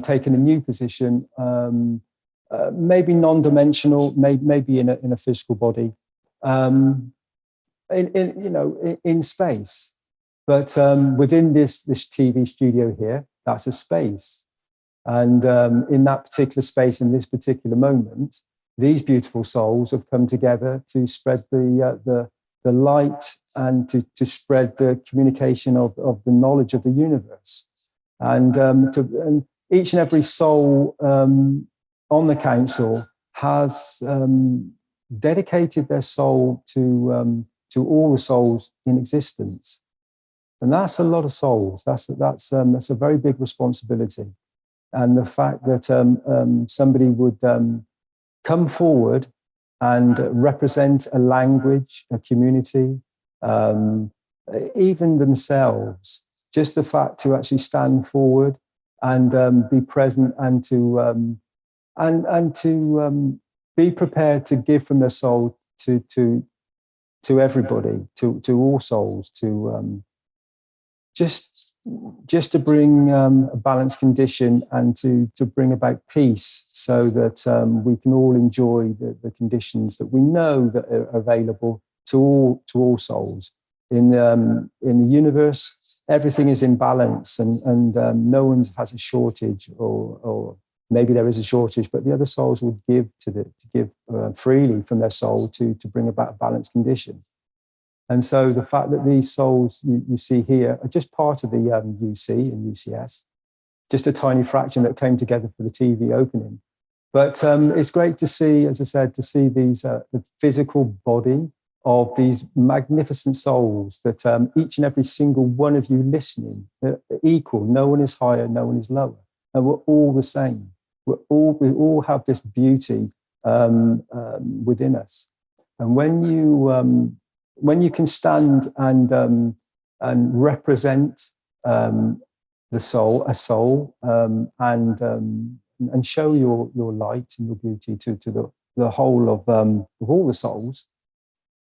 taking a new position, maybe non-dimensional, maybe in a physical body. In space, but within this TV studio here, that's a space, and in that particular space, in this particular moment, these beautiful souls have come together to spread the light and to spread the communication of the knowledge of the universe, and each and every soul on the council has dedicated their soul to all the souls in existence. And that's a lot of souls. That's a very big responsibility. And the fact that somebody would come forward and represent a language, a community, even themselves, just the fact to actually stand forward and be present and to be prepared to give from their soul to everybody, to all souls, to just to bring a balanced condition and to bring about peace, so that we can all enjoy the conditions that we know that are available to all souls in the universe, everything is in balance, and no one has a shortage, or maybe there is a shortage, but the other souls will give freely from their soul to bring about a balanced condition. And so the fact that these souls you see here are just part of the UC and UCS, just a tiny fraction that came together for the TV opening. But it's great to see, as I said, to see these the physical body of these magnificent souls that each and every single one of you listening are equal. No one is higher, no one is lower, and we're all the same. We all have this beauty within us. And when you can stand and represent a soul, and show your light and your beauty to the whole of all the souls,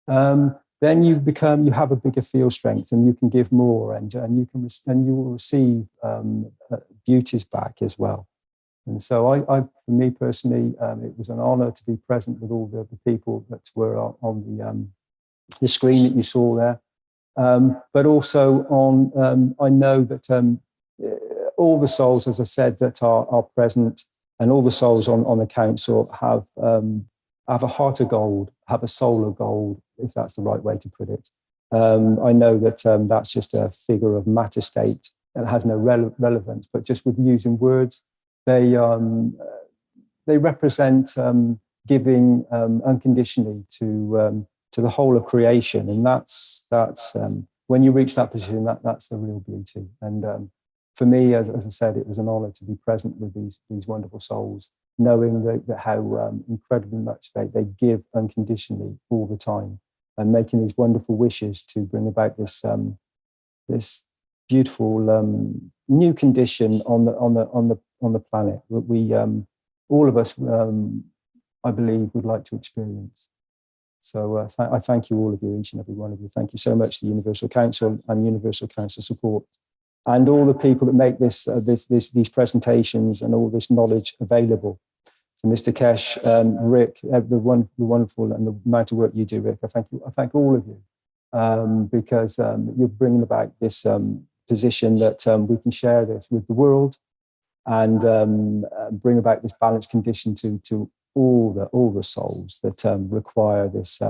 then you have a bigger field strength, and you can give more, and you will receive beauties back as well. And so for me personally, it was an honor to be present with all the people that were on the screen that you saw there. But also I know that all the souls, as I said, that are present, and all the souls on the council have a heart of gold, have a soul of gold, if that's the right way to put it. I know that that's just a figure of matter state and has no relevance, but just with using words, they represent giving unconditionally to the whole of creation, and that's when you reach that position, that's the real beauty. And for me, as I said, it was an honor to be present with these wonderful souls, knowing that how incredibly much they give unconditionally all the time, and making these wonderful wishes to bring about this this beautiful new condition on the planet that we all of us, I believe, would like to experience. So I thank you, all of you, each and every one of you. Thank you so much to the Universal Council and Universal Council support, and all the people that make these presentations and all this knowledge available. To Mr. Keshe, Rick, the wonderful and the amount of work you do, Rick. I thank all of you, because you're bringing about this position that we can share this with the world, and bring about this balanced condition to all the souls that require this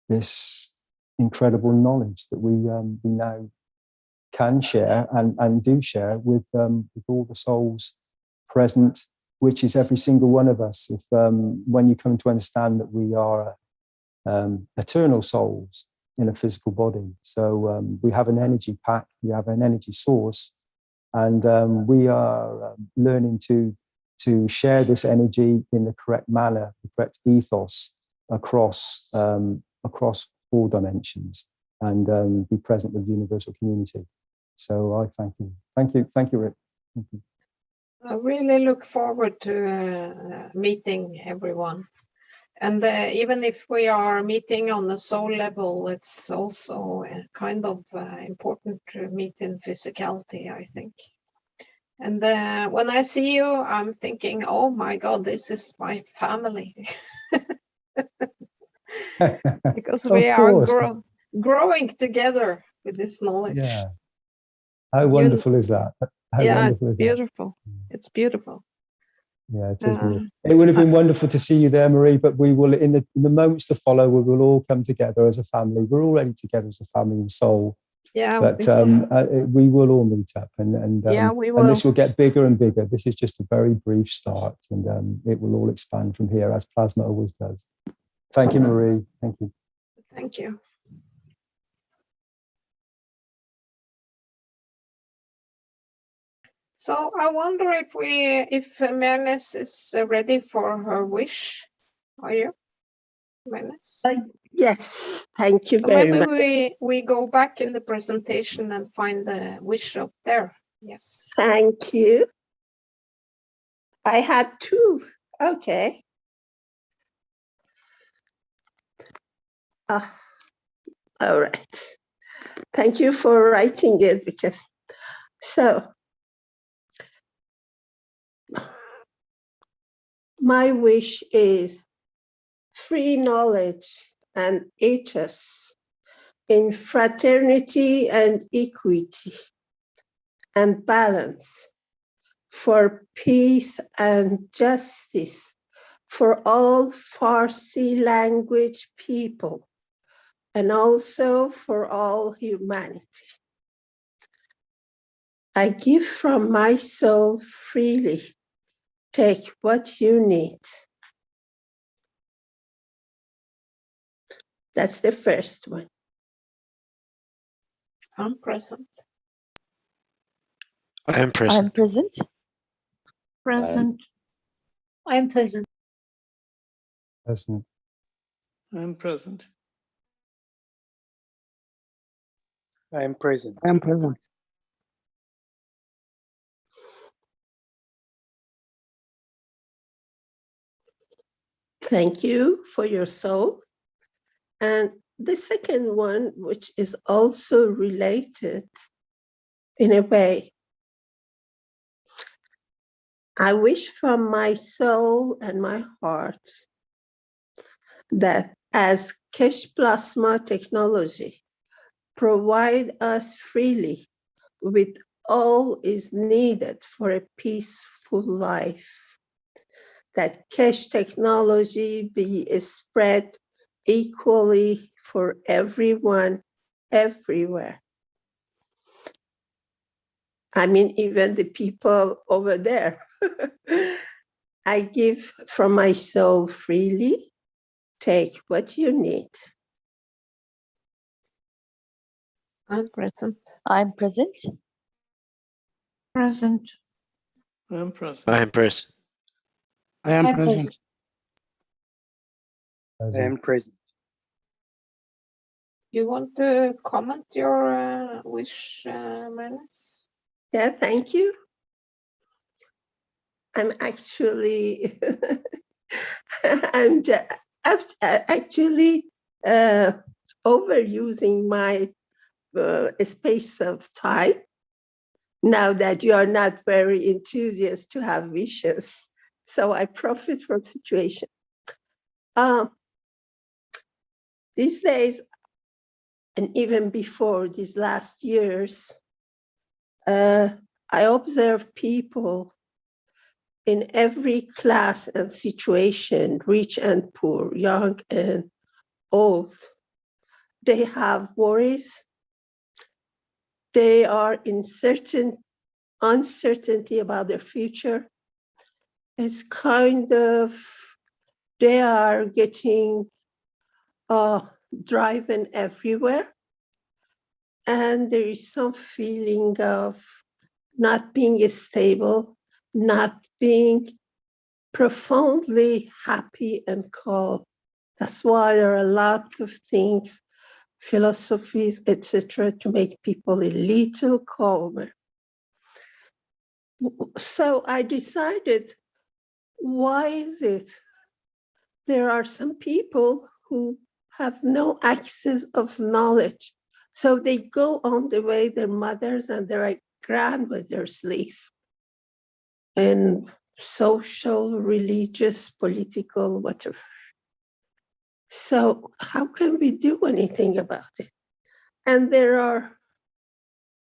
this incredible knowledge that we now can share and do share with all the souls present, which is every single one of us. If when you come to understand that we are eternal souls in a physical body, so we have an energy pack, we have an energy source, and we are learning to share this energy in the correct manner, the correct ethos across all dimensions, and be present with the universal community. So I thank you, Rick. Thank you. I really look forward to meeting everyone. And even if we are meeting on the soul level, it's also kind of important to meet in physicality, I think. And when I see you, I'm thinking, oh my God, this is my family. Because we are growing together with this knowledge. Yeah. How wonderful is that? It's beautiful. It's beautiful. Yeah, it is. It would have been wonderful to see you there, Marie, but we will, in the moments to follow, we will all come together as a family. We're already together as a family and soul. Yeah, but we will all meet up, and we will. And this will get bigger and bigger. This is just a very brief start, and it will all expand from here, as plasma always does. Thank you, Marie. Thank you. Thank you. So I wonder if Mernes is ready for her wish. Are you, Mernes? Yes, thank you very much. Maybe we go back in the presentation and find the wish up there. Yes. Thank you. I had two. Okay. All right. Thank you for writing it, because so my wish is free knowledge and ethos in fraternity and equity and balance, for peace and justice for all Farsi language people, and also for all humanity. I give from my soul freely. Take what you need. That's the first one. I'm present. I am present. I'm present. Present. I am present. Present. I'm present. I am present. I am present. Thank you for your soul. And the second one, which is also related in a way, I wish from my soul and my heart that as Keshe Plasma technology provide us freely with all is needed for a peaceful life, that Keshe technology be spread equally for everyone, everywhere. I mean, even the people over there. I give from my soul freely. Take what you need. I'm present. I'm present. Present. I am present. I am present. I am I'm present. I am present. You want to comment your wish, Manas? Yeah, thank you. I'm actually, I'm actually overusing my space of time now that you are not very enthusiastic to have wishes. So I profit from situation. These days, and even before these last years, I observe people in every class and situation, rich and poor, young and old. They have worries. They are in uncertainty about their future. It's kind of, they are getting driven everywhere. And there is some feeling of not being stable, not being profoundly happy and calm. That's why there are a lot of things, philosophies, etc., to make people a little calmer. So I decided, why is it there are some people who have no access of knowledge, so they go on the way their mothers and their grandmothers live, in social, religious, political, whatever. So how can we do anything about it? And there are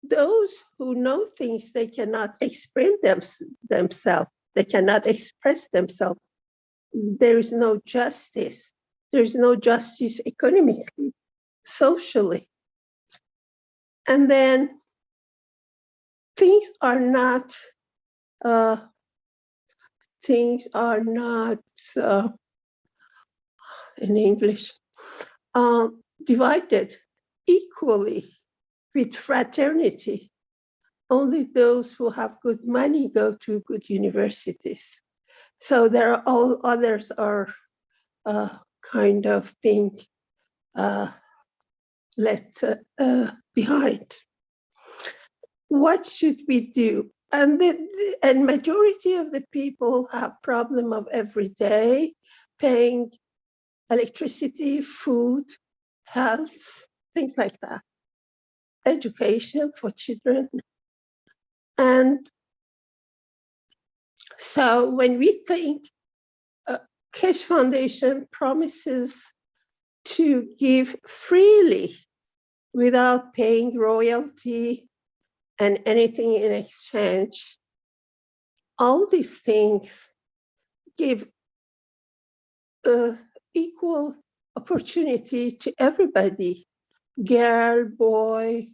those who know things they cannot explain themselves. They cannot express themselves. There is no justice. There is no justice economically, socially. And then things are not in English, divided equally with fraternity. Only those who have good money go to good universities. So there are all others are kind of being left behind. What should we do? And majority of the people have problem of every day paying electricity, food, health, things like that, education for children. And so when we think Keshe Foundation promises to give freely without paying royalty and anything in exchange. All these things give equal opportunity to everybody, girl, boy,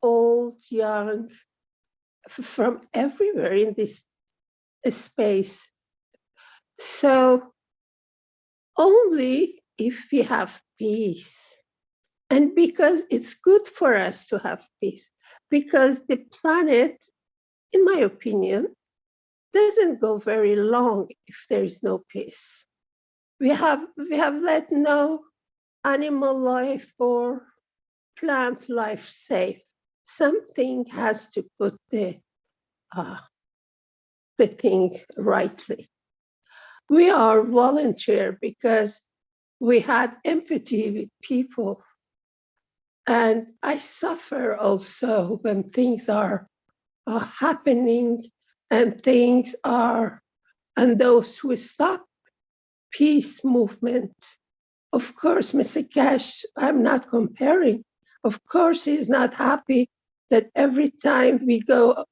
old, young, from everywhere in this space. So only if we have peace, and because it's good for us to have peace, because the planet, in my opinion, doesn't go very long if there is no peace. We have let no animal life or plant life safe. Something has to put the thing rightly. We are volunteer because we had empathy with people. And I suffer also when things are happening and and those who stop peace movement. Of course, Mr. Keshe, I'm not comparing. Of course, he's not happy that every time we go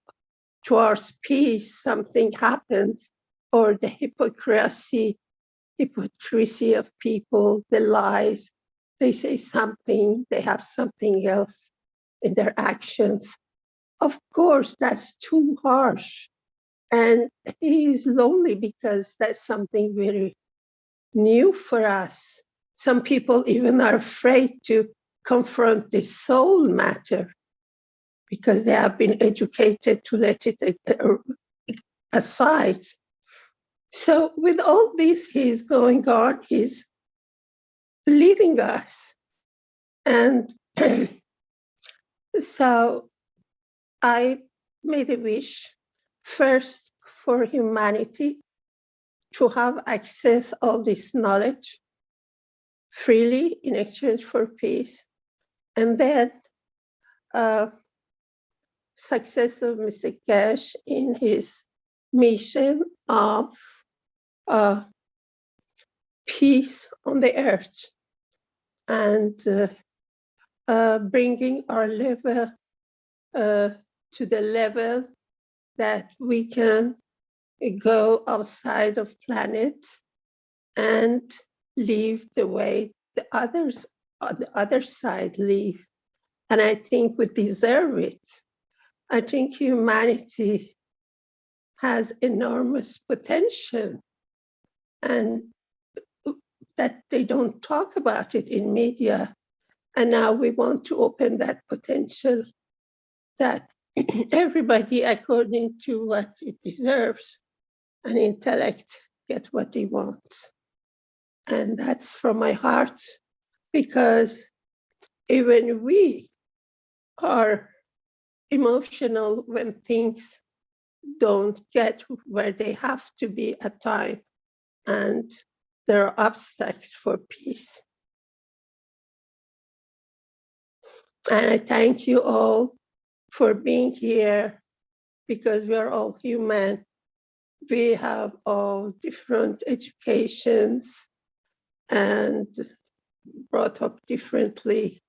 towards peace, something happens, or the hypocrisy of people, the lies. They say something, they have something else in their actions. Of course, that's too harsh. And he's lonely because that's something very new for us. Some people even are afraid to confront the soul matter because they have been educated to let it aside. So with all this he's going on, he's leading us. And so I made a wish first for humanity to have access all this knowledge freely in exchange for peace. And then success of Mr. Keshe in his mission of peace on the earth and bringing our level to the level that we can go outside of planet and live the way the others on the other side live. And I think we deserve it. I think humanity has enormous potential and that they don't talk about it in media. And now we want to open that potential that everybody, according to what it deserves, and intellect get what they want. And that's from my heart, because even we are emotional when things don't get where they have to be at time, and there are obstacles for peace. And I thank you all for being here, because we are all human. We have all different educations and brought up differently,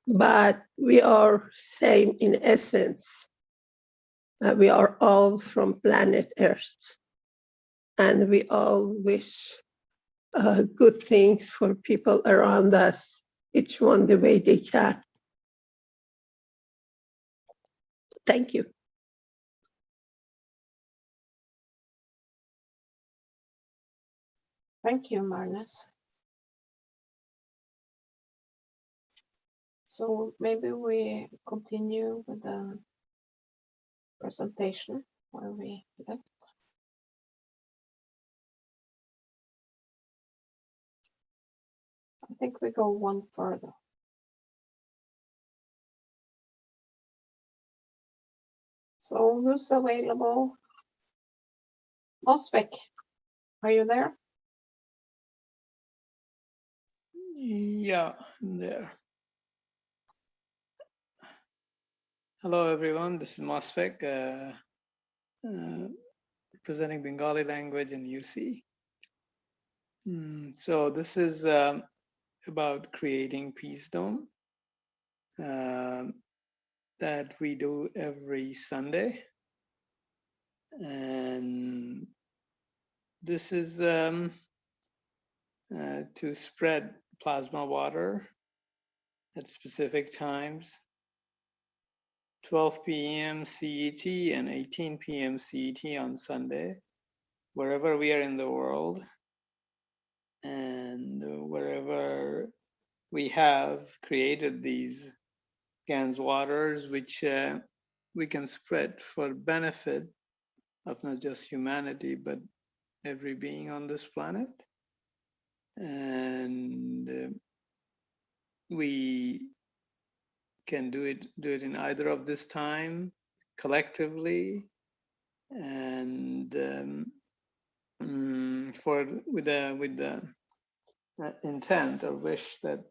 but we are same in essence. We are all from planet Earth, and we all wish good things for people around us, each one the way they can. Thank you. Thank you, Marnus. So maybe we continue with the presentation where we left. I think we go one further. So who's available? Mosvik, are you there? Yeah, I'm there. Hello, everyone. This is Mosvik, representing Bengali language in UC. So this is about creating Peace Dome. that we do every Sunday. And this is to spread plasma water at specific times, 12 p.m. CET and 18 p.m. CET on Sunday, wherever we are in the world and wherever we have created these GANS waters, which we can spread for benefit of not just humanity, but every being on this planet. And we can do it in either of this time collectively, and with the intent or wish that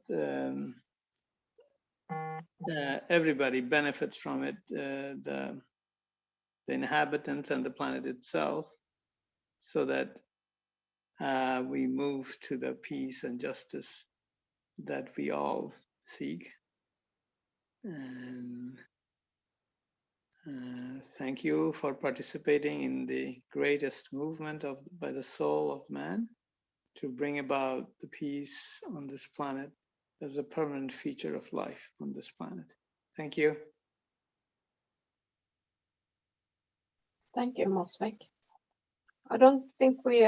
everybody benefits from it, the inhabitants and the planet itself, so that we move to the peace and justice that we all seek. And thank you for participating in the greatest movement by the soul of man to bring about the peace on this planet as a permanent feature of life on this planet. Thank you. Thank you, Mosvik. I don't think we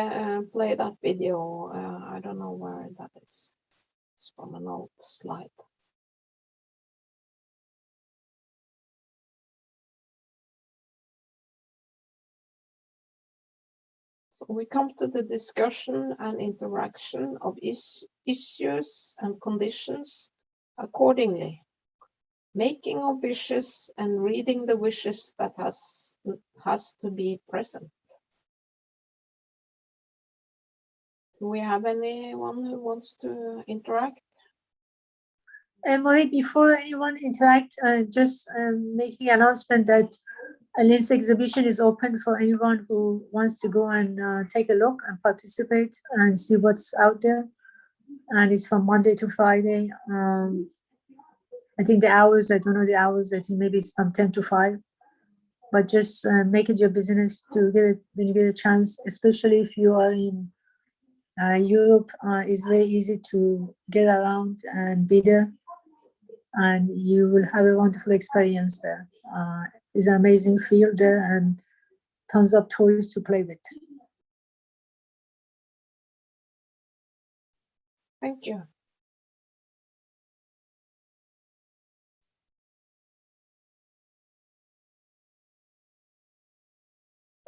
play that video. I don't know where that is. It's from an old slide. So we come to the discussion and interaction of issues and conditions accordingly. Making of wishes and reading the wishes that has to be present. Do we have anyone who wants to interact? Molly, before anyone interact, just making an announcement that Alice's exhibition is open for anyone who wants to go and take a look and participate and see what's out there. And it's from Monday to Friday. I think the hours, I don't know the hours, I think maybe it's from 10 to 5. But just make it your business to get it when you get a chance, especially if you are in Europe. It's very easy to get around and be there. And you will have a wonderful experience there. It's an amazing field there and tons of toys to play with. Thank you.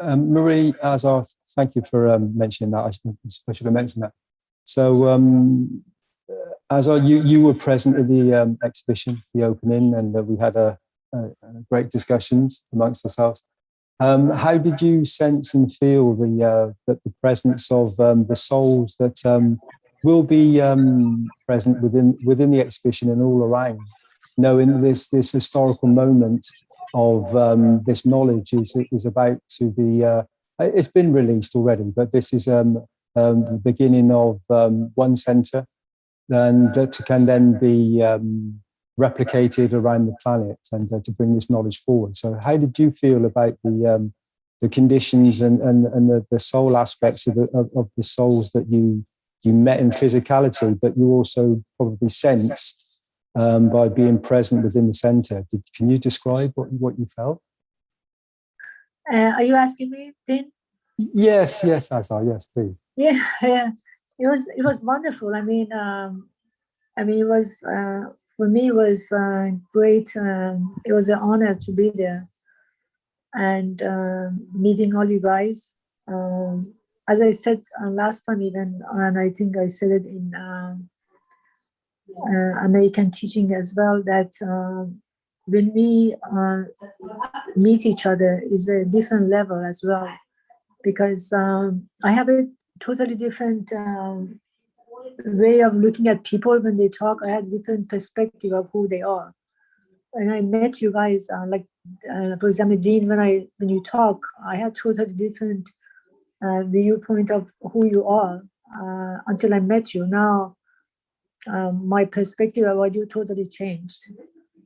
Marie Azar, thank you for mentioning that. I should have mentioned that. So, Azar, you were present at the exhibition, the opening, and we had a great discussions amongst ourselves. How did you sense and feel the presence of the souls that will be present within the exhibition and all around, knowing this historical moment of this knowledge is about to be, it's been released already, but this is the beginning of one centre, and that can then be replicated around the planet and to bring this knowledge forward. So how did you feel about the conditions and the soul aspects of the souls that you met in physicality, but you also probably sensed by being present within the centre? Can you describe what you felt? Are you asking me, Dean? Yes, Azar, yes, please. Yeah. It was wonderful. I mean, it was for me. It was great. It was an honor to be there and meeting all you guys. As I said last time, even, and I think I said it in American teaching as well, that when we meet each other is a different level as well, because I have a totally different way of looking at people when they talk. I had a different perspective of who they are. When I met you guys, for example, Dean, when you talk, I had totally different viewpoint of who you are until I met you. Now, my perspective about you totally changed.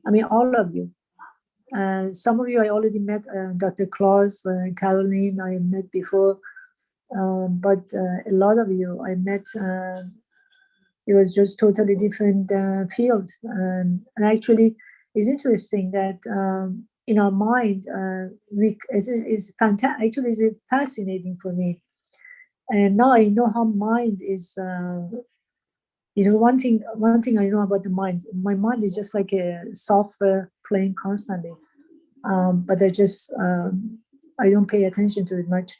I mean, all of you. Some of you I already met, Dr. Claus, Caroline, I met before, but a lot of you I met, it was just totally different field. And actually, it's interesting that in our mind, it's fantastic. Actually, it's fascinating for me. And now I know how mind is. One thing I know about the mind. My mind is just like a software playing constantly, but I don't pay attention to it much.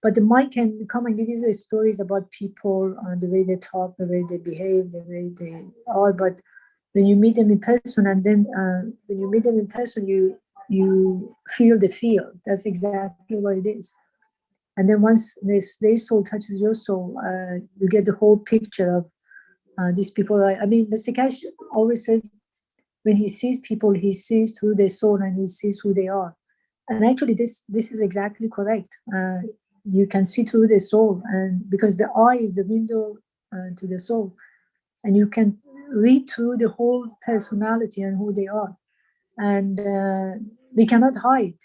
But the mind can come and give you the stories about people, the way they talk, the way they behave, the way they are. But when you meet them in person, and then when you meet them in person, you feel the feel. That's exactly what it is. And then once their soul touches your soul, you get the whole picture of these people. I mean, Mr. Keshe always says when he sees people, he sees through their soul and he sees who they are. And actually, this is exactly correct. You can see through the soul, and because the eye is the window to the soul, and you can read through the whole personality and who they are. And we cannot hide.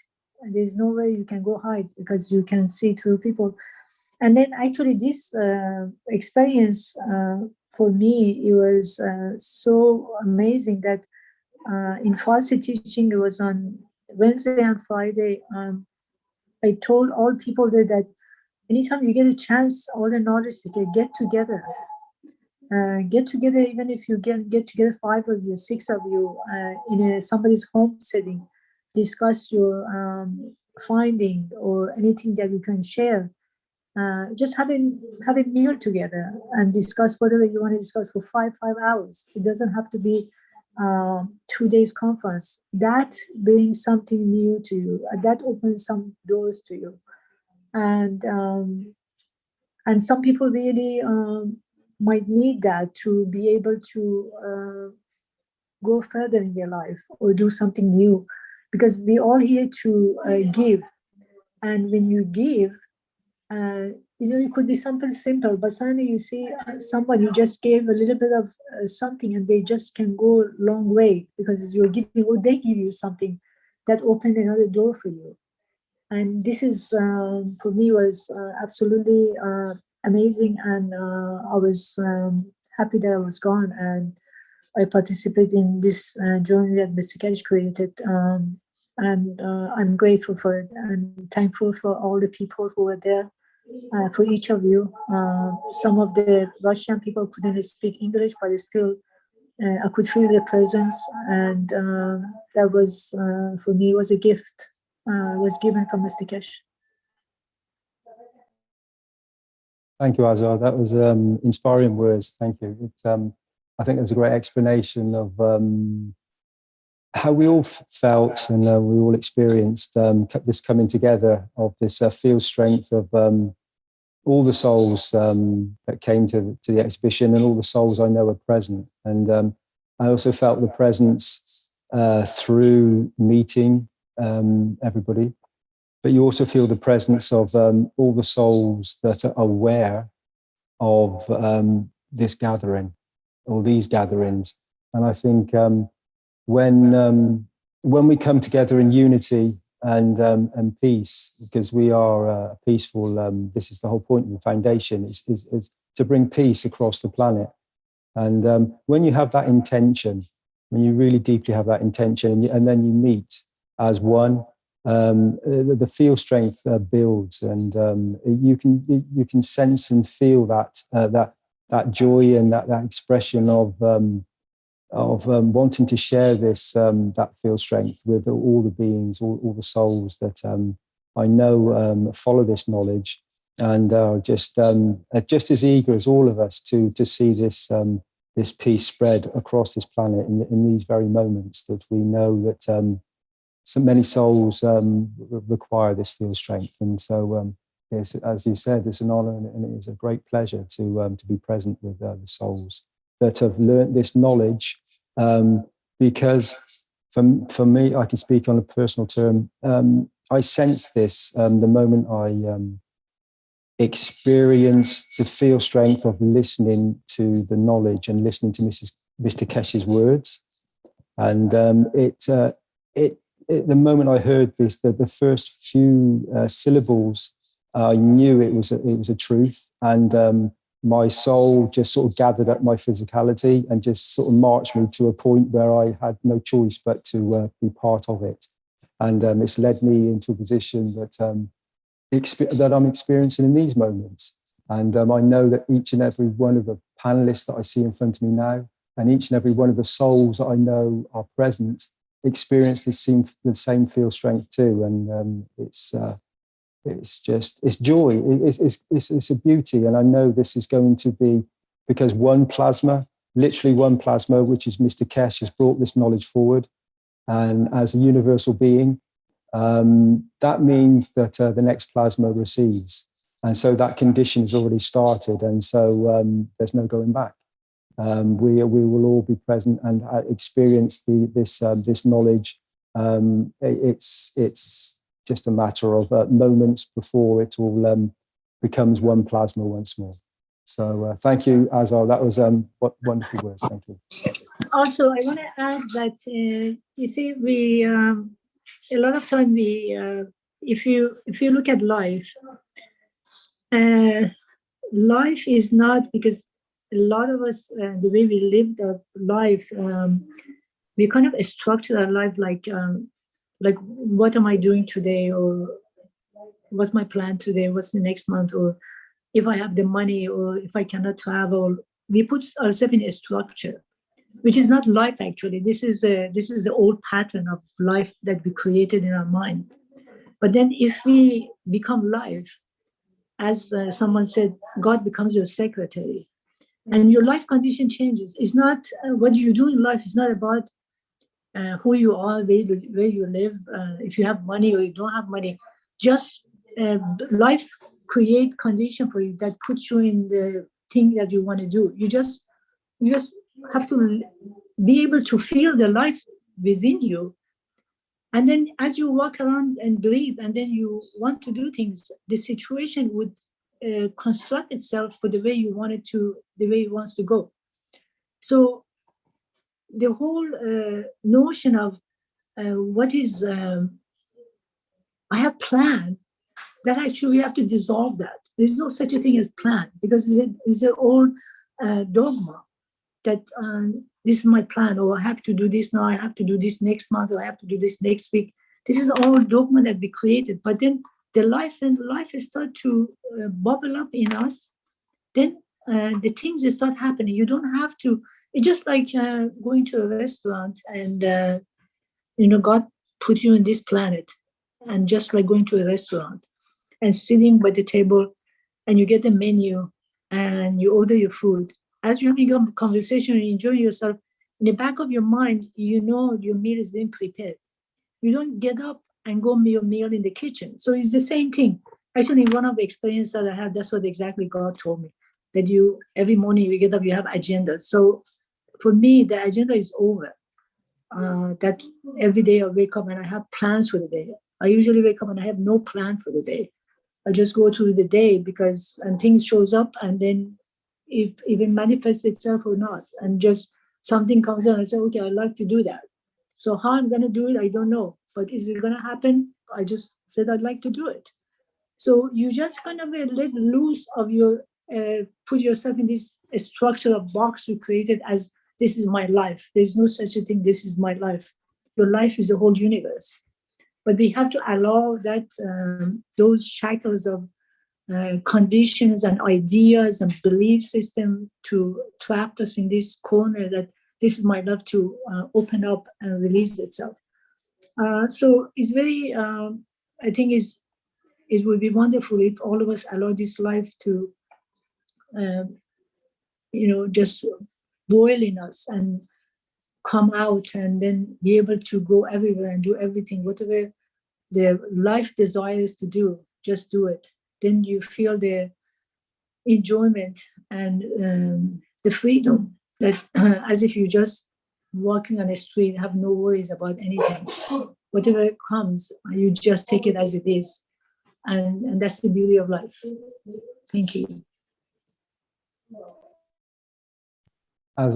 There's no way you can go hide because you can see through people. And then actually, this experience for me, it was so amazing that in Farsi teaching, it was on Wednesday and Friday. I told all people that anytime you get a chance, all the knowledge seekers get together. Get together, even if you get together 5 of you, 6 of you in somebody's home setting, discuss your finding or anything that you can share. Just having meal together and discuss whatever you want to discuss for 5 hours. It doesn't have to be 2 days conference. That brings something new to you. That opens some doors to you, and some people really might need that to be able to go further in their life or do something new, because we all here to give, and when you give, it could be something simple, but suddenly you see someone you just gave a little bit of something, and they just can go a long way because you're giving, or they give you something that opened another door for you. And this is for me was absolutely amazing, and I was happy that I was gone, and I participated in this journey that Mr. Keshe created, and I'm grateful for it, and thankful for all the people who were there. For each of you, some of the Russian people couldn't speak English, but still I could feel their presence, and that was for me was a gift. Was given from Mr. Keshe. Thank you, Azar. That was inspiring words. Thank you. I think there's a great explanation of how we all felt and we all experienced this coming together of this field strength of all the souls that came to the exhibition, and all the souls I know are present. And I also felt the presence through meeting everybody, but you also feel the presence of all the souls that are aware of this gathering, or these gatherings. And I think when we come together in unity and peace, because we are peaceful, this is the whole point of the foundation, is to bring peace across the planet. And when you have that intention, when you really deeply have that intention, and then you meet as one, the field strength builds, and you can sense and feel that joy and that expression of wanting to share this that field strength with all the beings, all the souls that I know follow this knowledge, and are just as eager as all of us to see this peace spread across this planet in these very moments that we know that so many souls require this field strength. And so, yes, as you said, it's an honor and it is a great pleasure to be present with the souls that have learned this knowledge, because for me, I can speak on a personal term. I sensed this the moment I experienced the field strength of listening to the knowledge and listening to Mr. Keshe's words. And the moment I heard this, the first few syllables, I knew it was a truth, and my soul just sort of gathered up my physicality and just sort of marched me to a point where I had no choice but to be part of it. And it's led me into a position that that I'm experiencing in these moments. And I know that each and every one of the panelists that I see in front of me now, and each and every one of the souls that I know are present, experience the same feel strength too. And it's joy. It's a beauty. And I know this is going to be, because literally one plasma, which is Mr. Keshe, has brought this knowledge forward. And as a universal being, that means that the next plasma receives. And so that condition has already started. And so there's no going back. We will all be present and experience this knowledge. It's just a matter of moments before it all becomes one plasma once more. So thank you, Azar. That was wonderful words. Thank you. Also, I want to add that you see, we a lot of time if you look at life, life is not, because a lot of us, the way we live the life, we kind of structure our life like what am I doing today, or what's my plan today, what's the next month, or if I have the money, or if I cannot travel. We put ourselves in a structure, which is not life actually. This is the old pattern of life that we created in our mind. But then if we become life, as someone said, God becomes your secretary, and your life condition changes. It's not what you do in life is not about who you are, where you live, if you have money or you don't have money. Just life create condition for you that puts you in the thing that you want to do. You just have to be able to feel the life within you. And then as you walk around and breathe, and then you want to do things, the situation would construct itself for the way you want it to, the way it wants to go. So the whole notion of what is, I have planned, that actually we have to dissolve that. There's no such a thing as plan, because it's an old dogma that this is my plan, or I have to do this now, I have to do this next month, or I have to do this next week. This is all dogma that we created. But then the life start to bubble up in us. Then the things start happening. You don't have to. It's just like going to a restaurant, and God put you in this planet, and just like going to a restaurant and sitting by the table, and you get the menu, and you order your food. As you're having a conversation and enjoy yourself, in the back of your mind, you know your meal is being prepared. You don't get up and go make your meal in the kitchen. So it's the same thing. Actually, one of the experiences that I had, that's what exactly God told me, that you, every morning you get up, you have agendas. So for me, the agenda is over. That every day I wake up and I have plans for the day. I usually wake up and I have no plan for the day. I just go through the day and things shows up, and then if it manifests itself or not, and just something comes in, I say, okay, I'd like to do that. So how I'm going to do it, I don't know. But is it going to happen? I just said I'd like to do it. So you just kind of let loose of your, put yourself in this structural box you created as, this is my life. There's no such a thing, this is my life. Your life is the whole universe. But we have to allow that those shackles of conditions and ideas and belief system to trap us in this corner, that this is my life, to open up and release itself. So it's very, I think it would be wonderful if all of us allow this life to, just boil in us and come out, and then be able to go everywhere and do everything, whatever the life desires to do, just do it. Then you feel the enjoyment and the freedom, that as if you're just walking on a street, have no worries about anything. Whatever comes, you just take it as it is. And that's the beauty of life. Thank you. As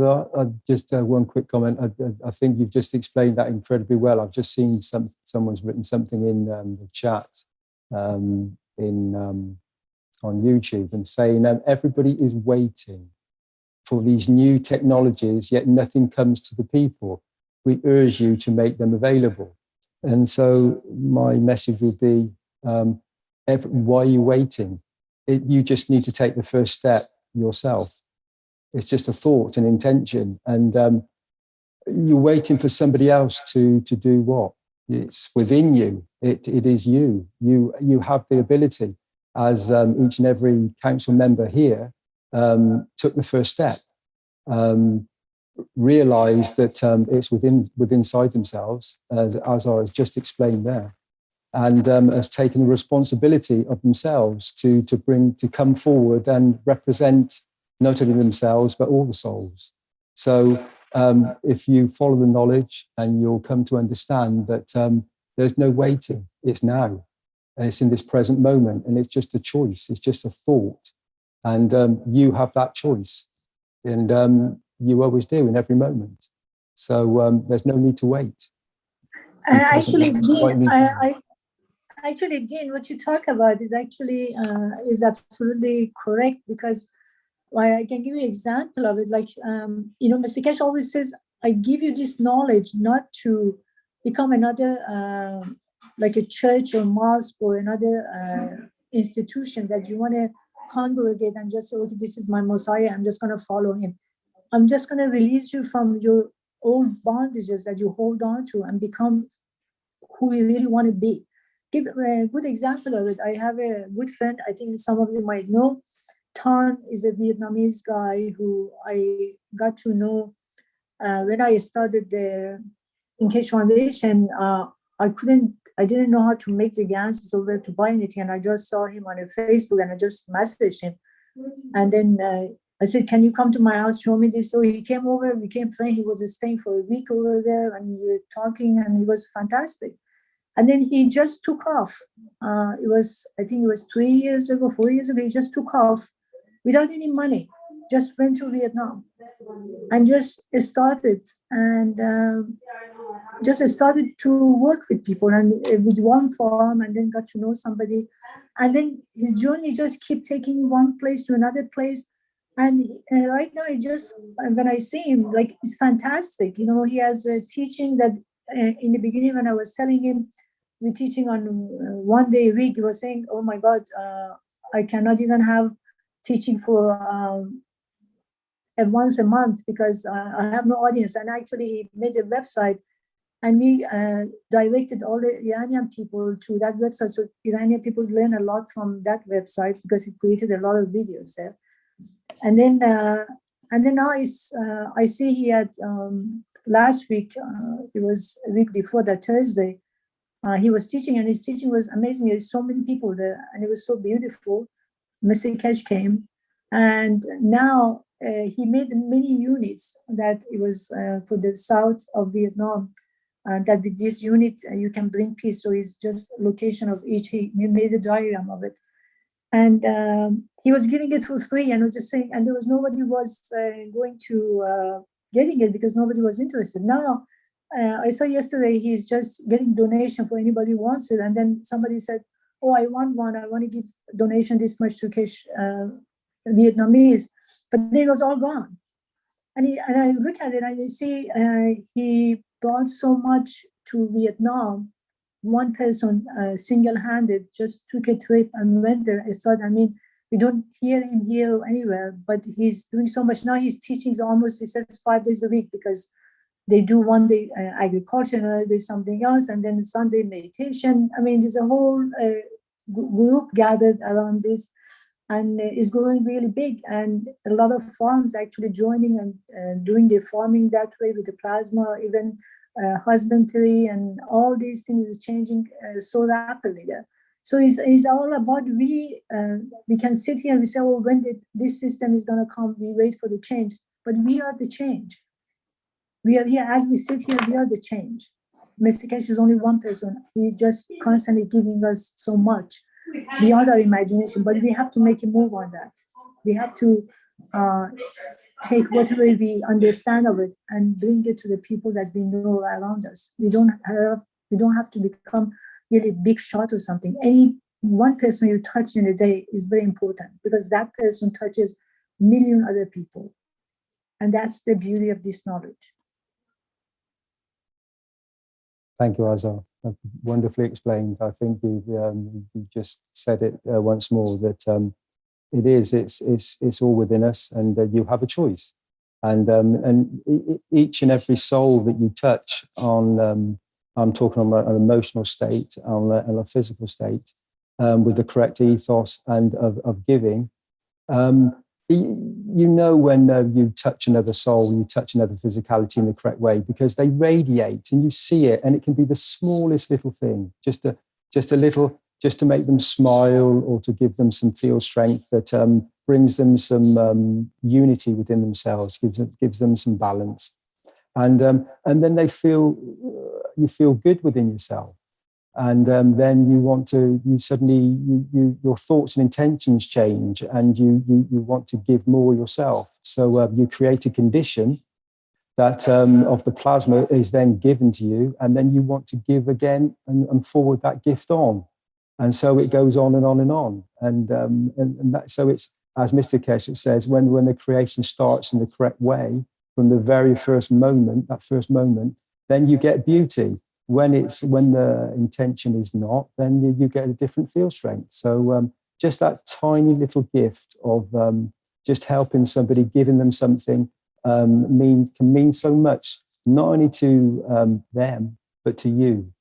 just one quick comment, I think you've just explained that incredibly well. I've just seen someone's written something in the chat on YouTube and saying everybody is waiting for these new technologies, yet nothing comes to the people. We urge you to make them available. And so my message would be, why are you waiting? You just need to take the first step yourself. It's just a thought, an intention. And you're waiting for somebody else to do what? It's within you. It is you. You have the ability, as each and every council member here took the first step, realized that it's within inside themselves, as I was just explained there, and has taken the responsibility of themselves to come forward and represent not only themselves but all the souls. So if you follow the knowledge, and you'll come to understand that there's no waiting. It's now. It's in this present moment, and it's just a choice. It's just a thought, and you have that choice, and you always do in every moment. So there's no need to wait. Actually, Dean, what you talk about is actually is absolutely correct, because I can give you an example of it. Like, Mr. Keshe always says, I give you this knowledge not to become another, like a church or mosque or another institution that you want to congregate and just say, okay, this is my Messiah, I'm just going to follow him. I'm just going to release you from your old bondages that you hold on to and become who you really want to be. Give a good example of it. I have a good friend, I think some of you might know. Tan is a Vietnamese guy who I got to know when I started in Keshe Foundation. I didn't know how to make the ganses or where to buy anything, and I just saw him on Facebook, and I just messaged him. And then I said, can you come to my house, show me this? So he came over, we came playing. He was staying for a week over there, and we were talking, and it was fantastic. And then he just took off. I think it was 4 years ago, he just took off without any money, just went to Vietnam and just started to work with people and with one farm, and then got to know somebody. And then his journey just kept taking one place to another place. And right now, when I see him, like, it's fantastic. He has a teaching that in the beginning, when I was telling him, we're teaching on 1 day a week, he was saying, oh my God, I cannot even have teaching for once a month because I have no audience. And actually, he made a website, and we directed all the Iranian people to that website. So Iranian people learn a lot from that website because it created a lot of videos there. And then now I see he had last week, it was a week before that, Thursday, he was teaching, and his teaching was amazing. There's so many people there, and it was so beautiful. Mr. Keshe came, and now he made many units that it was for the south of Vietnam. That with this unit you can bring peace. So it's just location of each. He made a diagram of it, and he was giving it for free. And I was just saying, and there was nobody was going to getting it because nobody was interested. Now I saw yesterday he's just getting donation for anybody who wants it, and then somebody said, oh, I want one. I want to give donation this much to Keshe Vietnamese, but then it was all gone. And I look at it and I see he brought so much to Vietnam. One person, single-handed, just took a trip and went there. We don't hear him here or anywhere, but he's doing so much. Now he's teaching almost, he says, 5 days a week, because they do 1 day agriculture, another day something else, and then Sunday meditation. There's a whole group gathered around this, and it's growing really big. And a lot of farms actually joining and doing their farming that way with the plasma, even husbandry, and all these things is changing so rapidly there. So it's all about we can sit here and we say, oh, when this system is going to come, we wait for the change. But we are the change. We are here, as we sit here, we are the change. Mr. Keshe is only one person. He's just constantly giving us so much beyond our imagination, but we have to make a move on that. We have to take whatever we understand of it and bring it to the people that we know around us. We don't have to become really big shot or something. Any one person you touch in a day is very important, because that person touches a million other people. And that's the beauty of this knowledge. Thank you, Azar. Wonderfully explained. I think you just said it once more, that it's all within us, and you have a choice. And each and every soul that you touch on, I'm talking on an emotional state, on a physical state, with the correct ethos and of giving. You know when you touch another soul, you touch another physicality in the correct way, because they radiate and you see it, and it can be the smallest little thing, just to make them smile, or to give them some feel strength that brings them some unity within themselves, gives them some balance, and then you feel good within yourself. And then your thoughts and intentions change, and you want to give more yourself. So you create a condition that of the plasma is then given to you, and then you want to give again and forward that gift on. And so it goes on and on and on. And that, so it's, as Mr. Keshe says, when the creation starts in the correct way, from the very first moment, then you get beauty. When the intention is not, then you get a different field strength. So just that tiny little gift of just helping somebody, giving them something, can mean so much, not only to them, but to you.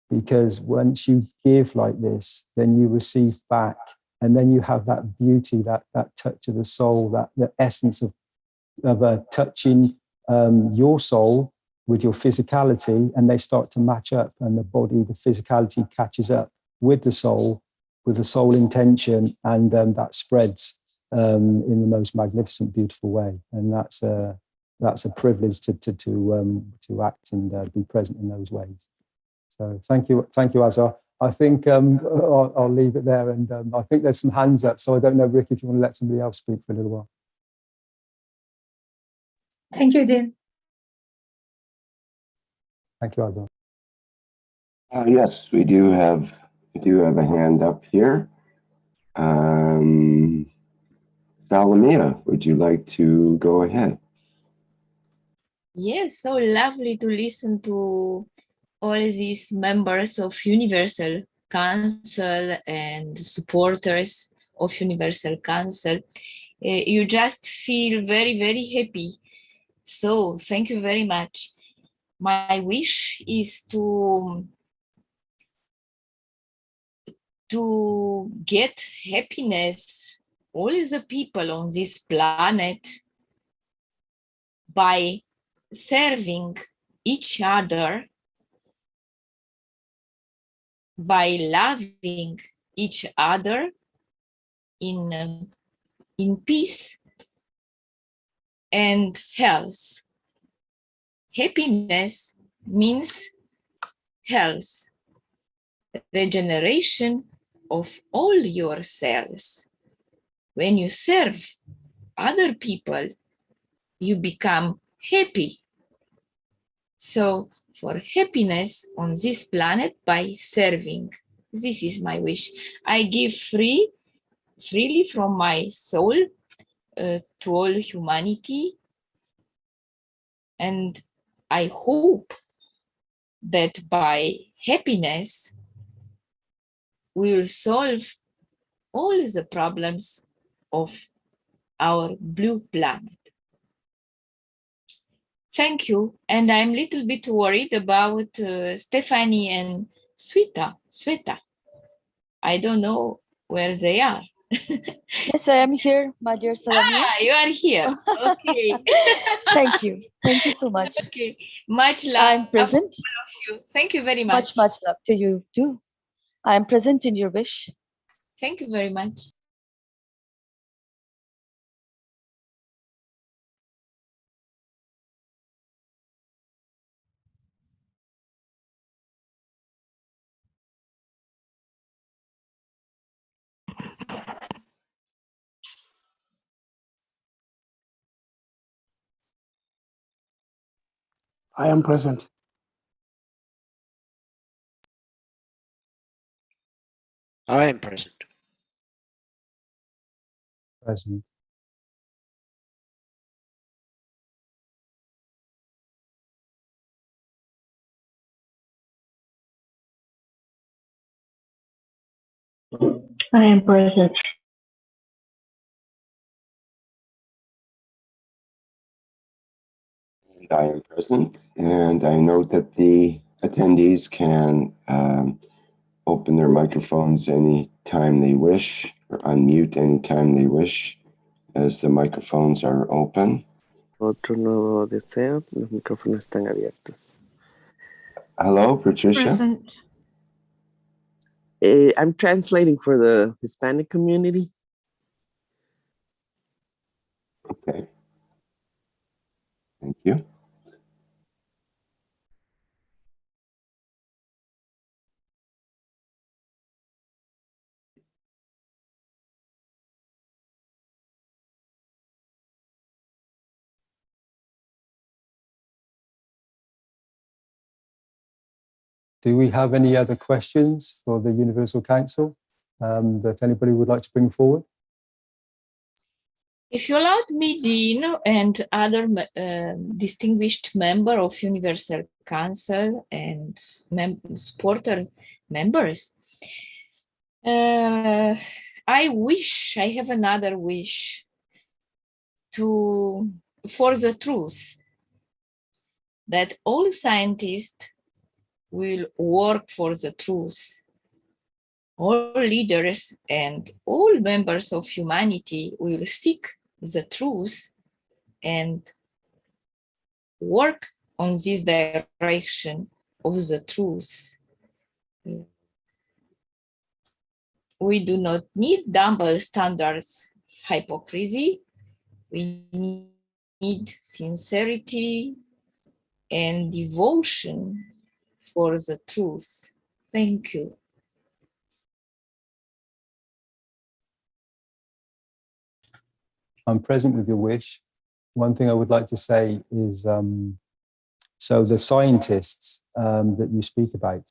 Because once you give like this, then you receive back, and then you have that beauty, that touch of the soul, that essence of touching your soul with your physicality, and they start to match up, and the body, the physicality catches up with the soul intention, and that spreads in the most magnificent, beautiful way. And that's a privilege to act and be present in those ways. So thank you, Azar. I think I'll leave it there, and I think there's some hands up, so I don't know, Rick, if you want to let somebody else speak for a little while. Thank you, Dean. Thank you, Azar. Yes, we do have a hand up here. Salamia, would you like to go ahead? Yes, so lovely to listen to all these members of Universal Council and supporters of Universal Council. You just feel very, very happy. So thank you very much. My wish is to get happiness, all the people on this planet, by serving each other, by loving each other in peace and health. Happiness means health, regeneration of all your cells. When you serve other people, you become happy. So for happiness on this planet by serving, this is my wish. I give freely from my soul to all humanity, and I hope that by happiness we will solve all the problems of our blue planet. Thank you. And I'm a little bit worried about Stephanie and Sweta. I don't know where they are. Yes, I am here, my dear Salamia. Ah, you are here. Okay. Thank you. Thank you so much. Okay. Much love. I'm present. To all of you. Thank you very much. Much love to you too. I am present in your wish. Thank you very much. I am present. I am present. Present. I am present. And I am present, and I note that the attendees can open their microphones anytime they wish, or unmute anytime they wish, as the microphones are open. Otro nuevo deseo, los micrófonos están abiertos. Hello, Patricia. Present. I'm translating for the Hispanic community. Okay. Thank you. Do we have any other questions for the Universal Council that anybody would like to bring forward? If you allowed me, Dean, and other distinguished member of Universal Council and supporter members, I have another wish for the truth, that all scientists will work for the truth. All leaders and all members of humanity will seek the truth and work on this direction of the truth. We do not need double standards, hypocrisy. We need sincerity and devotion for the truth. Thank you. I'm present with your wish. One thing I would like to say is, so the scientists that you speak about,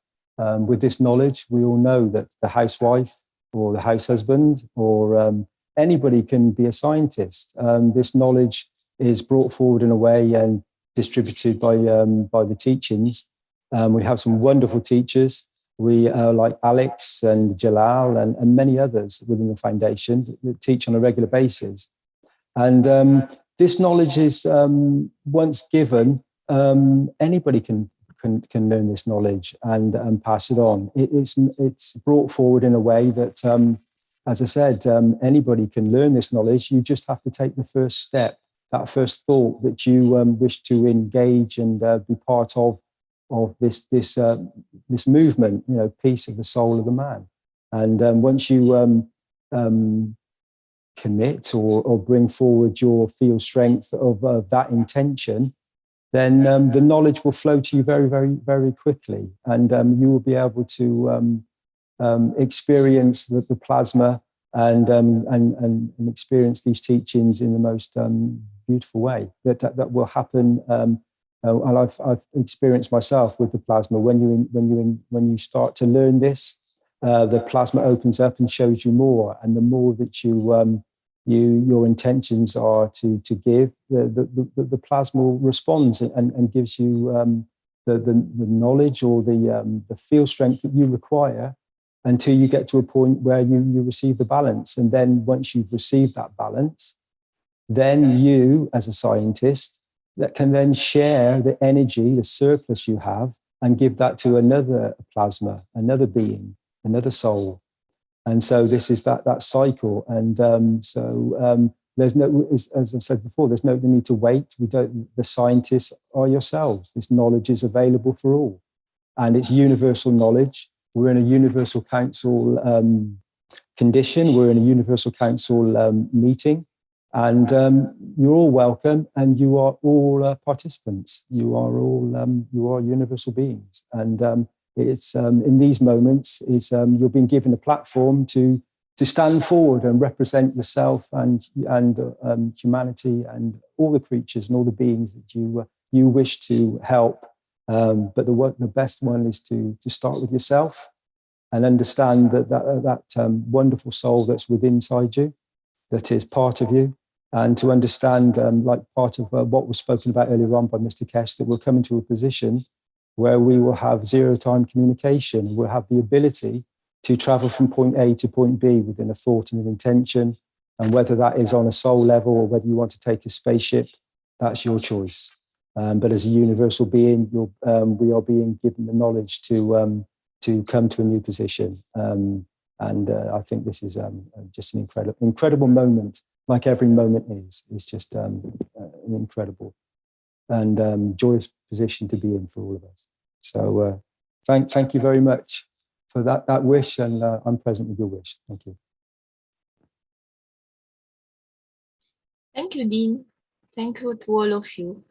with this knowledge, we all know that the housewife or the house husband or anybody can be a scientist. This knowledge is brought forward in a way and distributed by the teachings. We have some wonderful teachers. We like Alex and Jalal and many others within the foundation that teach on a regular basis. And this knowledge is once given, anybody can learn this knowledge and pass it on. It's brought forward in a way that, as I said, anybody can learn this knowledge. You just have to take the first step, that first thought that you wish to engage and be part of this movement, peace of the soul of the man. And once you commit or bring forward your field strength of that intention, then the knowledge will flow to you very, very, very quickly. And you will be able to experience the plasma and experience these teachings in the most beautiful way. That will happen. And I've experienced myself with the plasma. When you start to learn this, the plasma opens up and shows you more. And the more that your intentions are to give, the plasma responds and gives you the knowledge or the field strength that you require until you get to a point where you receive the balance. And then once you've received that balance, then you, as a scientist, that can then share the energy, the surplus you have, and give that to another plasma, another being, another soul. And so this is that cycle. And there's no, as I've said before, there's no need to wait. The scientists are yourselves. This knowledge is available for all. And it's universal knowledge. We're in a universal council condition. We're in a universal council meeting. And you're all welcome, and you are all participants. You are universal beings. And it's in these moments, you're being given a platform to stand forward and represent yourself and humanity and all the creatures and all the beings that you you wish to help. But the best one is to start with yourself and understand that wonderful soul that's within inside you, that is part of you, and to understand, like part of what was spoken about earlier on by Mr. Keshe, that we'll come into a position where we will have zero-time communication. We'll have the ability to travel from point A to point B within a thought and an intention. And whether that is on a soul level or whether you want to take a spaceship, that's your choice. But as a universal being, we are being given the knowledge to come to a new position. And I think this is just an incredible moment, like every moment is. It's just an incredible and joyous position to be in for all of us. So thank you very much for that wish, and I'm present with your wish. Thank you. Thank you, Dean. Thank you to all of you.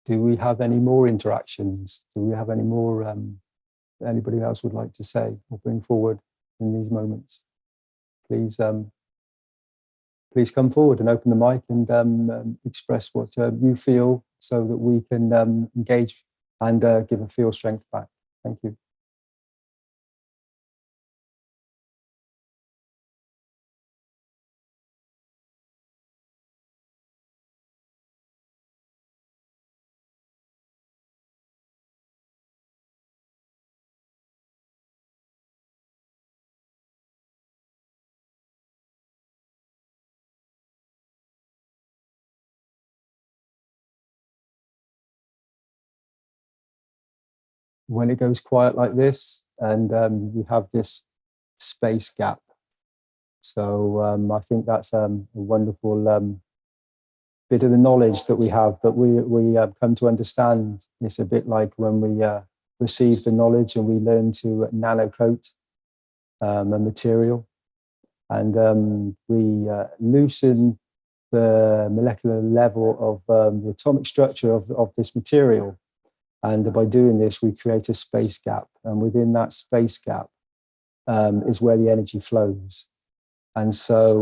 Do we have any more interactions? Do we have any more, anybody else would like to say or bring forward in these moments? Please, please come forward and open the mic and express what you feel so that we can engage and give a feel strength back. Thank you. When it goes quiet like this and you have this space gap. So I think that's a wonderful bit of the knowledge that we have, that we come to understand. It's a bit like when we receive the knowledge and we learn to nano-coat a material, and we loosen the molecular level of the atomic structure of this material. And by doing this, we create a space gap. And within that space gap is where the energy flows. And so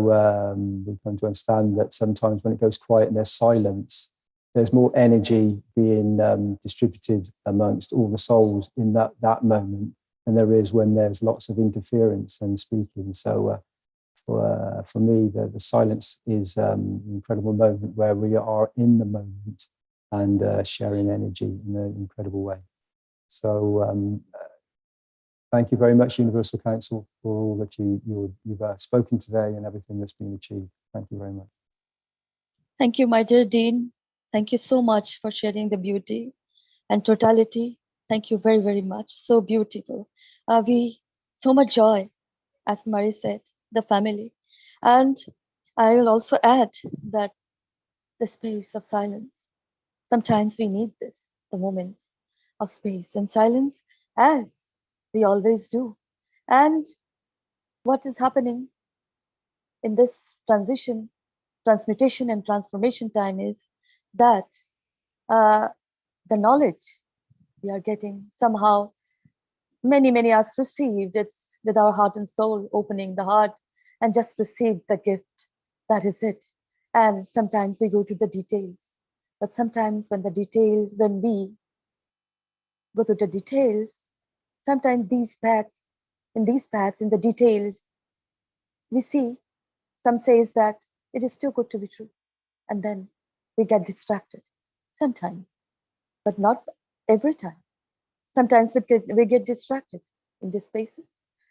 we come to understand that sometimes when it goes quiet and there's silence, there's more energy being distributed amongst all the souls in that moment than there is when there's lots of interference and speaking. So for me, the silence is an incredible moment where we are in the moment and sharing energy in an incredible way. So thank you very much, Universal Council, for all that you've spoken today and everything that's been achieved. Thank you very much. Thank you, my dear Dean. Thank you so much for sharing the beauty and totality. Thank you very, very much. So beautiful. So much joy, as Marie said, the family. And I will also add that the space of silence. Sometimes we need this, the moments of space and silence, as we always do. And what is happening in this transition, transmutation and transformation time is that the knowledge we are getting somehow, many us received. It's with our heart and soul, opening the heart and just received the gift. That is it. And sometimes we go to the details. But sometimes when we go to the details, sometimes in the details, we see some says that it is too good to be true. And then we get distracted sometimes, but not every time. Sometimes we get distracted in these spaces.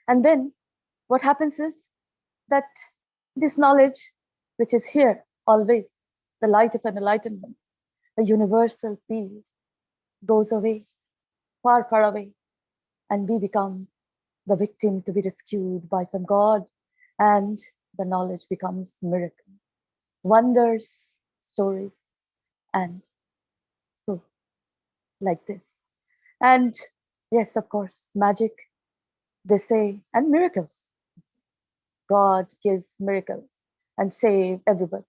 And then what happens is that this knowledge, which is here always, the light of an enlightenment, the universal field, goes away, far, far away, and we become the victim to be rescued by some God, and the knowledge becomes miracle, wonders, stories, and so like this. And yes, of course, magic, they say, and miracles. God gives miracles and save everybody,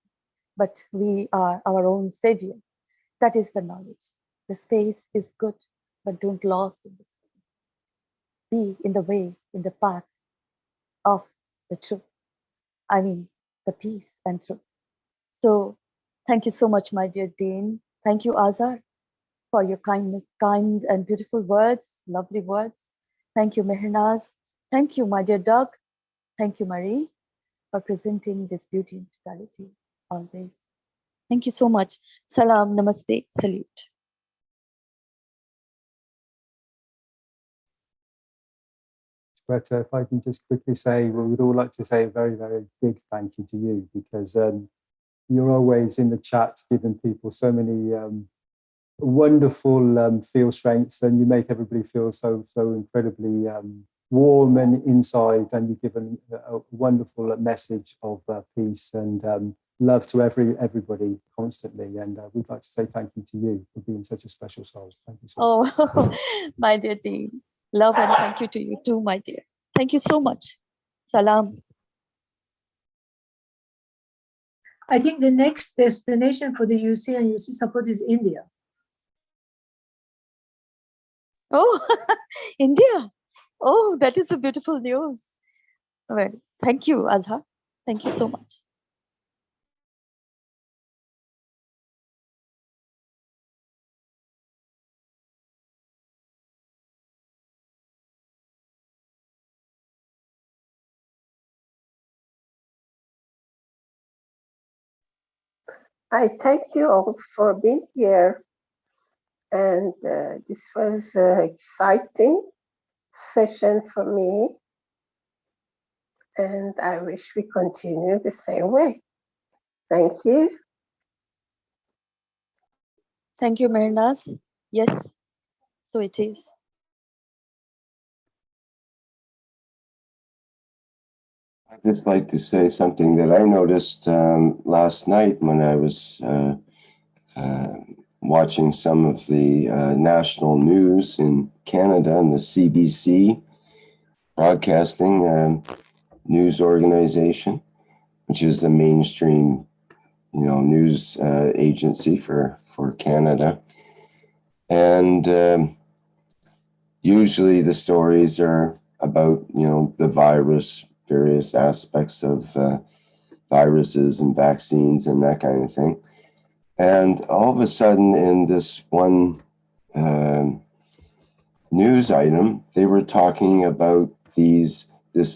but we are our own savior. That is the knowledge. The space is good, but don't lost in the space. Be in the way, in the path of the truth. I mean, the peace and truth. So thank you so much, my dear Dean. Thank you, Azhar, for your kindness, kind and beautiful words, lovely words. Thank you, Mehrnaz. Thank you, my dear Doug. Thank you, Marie, for presenting this beauty and totality always. Thank you so much. Salam, namaste, salute. Greta, if I can just quickly say, we would all like to say a very, very big thank you to you, because you're always in the chat giving people so many wonderful feel strengths, and you make everybody feel so incredibly warm and inside, and you give a wonderful message of peace and love to everybody constantly. And we'd like to say thank you to you for being such a special soul. Thank you so much. Oh, my dear Dean. Love and thank you to you too, my dear. Thank you so much. Salam. I think the next destination for the UC and UC support is India. Oh, India. Oh, that is a beautiful news. Well, thank you, Azhar. Thank you so much. I thank you all for being here. And this was an exciting session for me. And I wish we continue the same way. Thank you. Thank you, Mehrnaz. Yes, so it is. I'd just like to say something that I noticed last night when I was watching some of the national news in Canada and the CBC broadcasting news organization, which is the mainstream, news agency for Canada. And usually the stories are about, the virus, various aspects of viruses and vaccines and that kind of thing. And all of a sudden in this one news item, they were talking about this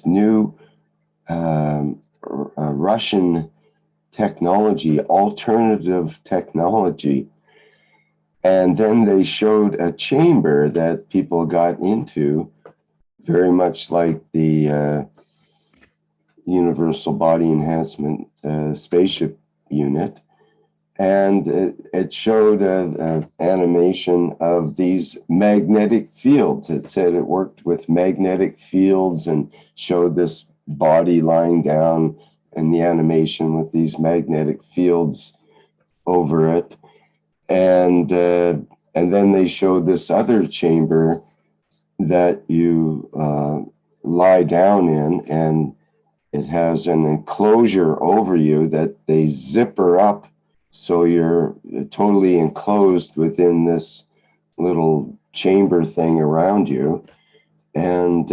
new Russian technology, alternative technology. And then they showed a chamber that people got into, very much like the Universal Body Enhancement Spaceship unit. And it showed an animation of these magnetic fields. It said it worked with magnetic fields and showed this body lying down in the animation with these magnetic fields over it. And then they showed this other chamber that you lie down in, and it has an enclosure over you that they zipper up, so you're totally enclosed within this little chamber thing around you. And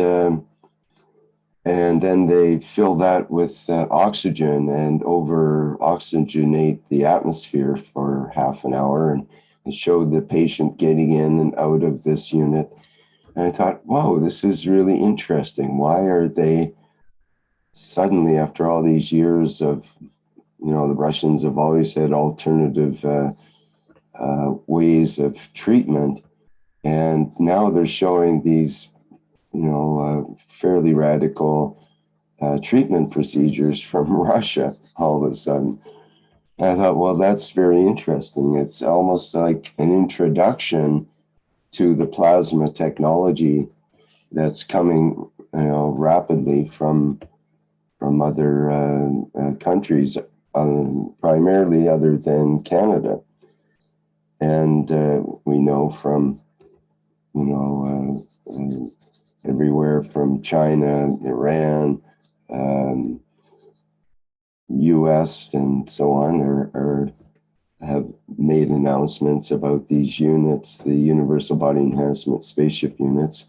then they fill that with oxygen and over oxygenate the atmosphere for half an hour, and showed the patient getting in and out of this unit. And I thought, whoa, this is really interesting. Why are they suddenly, after all these years of, the Russians have always had alternative ways of treatment, and now they're showing these, fairly radical treatment procedures from Russia all of a sudden. And I thought, well, that's very interesting. It's almost like an introduction to the plasma technology that's coming, rapidly from other countries, primarily other than Canada. And we know from, everywhere from China, Iran, US, and so on, have made announcements about these units, the Universal Body Enhancement Spaceship units,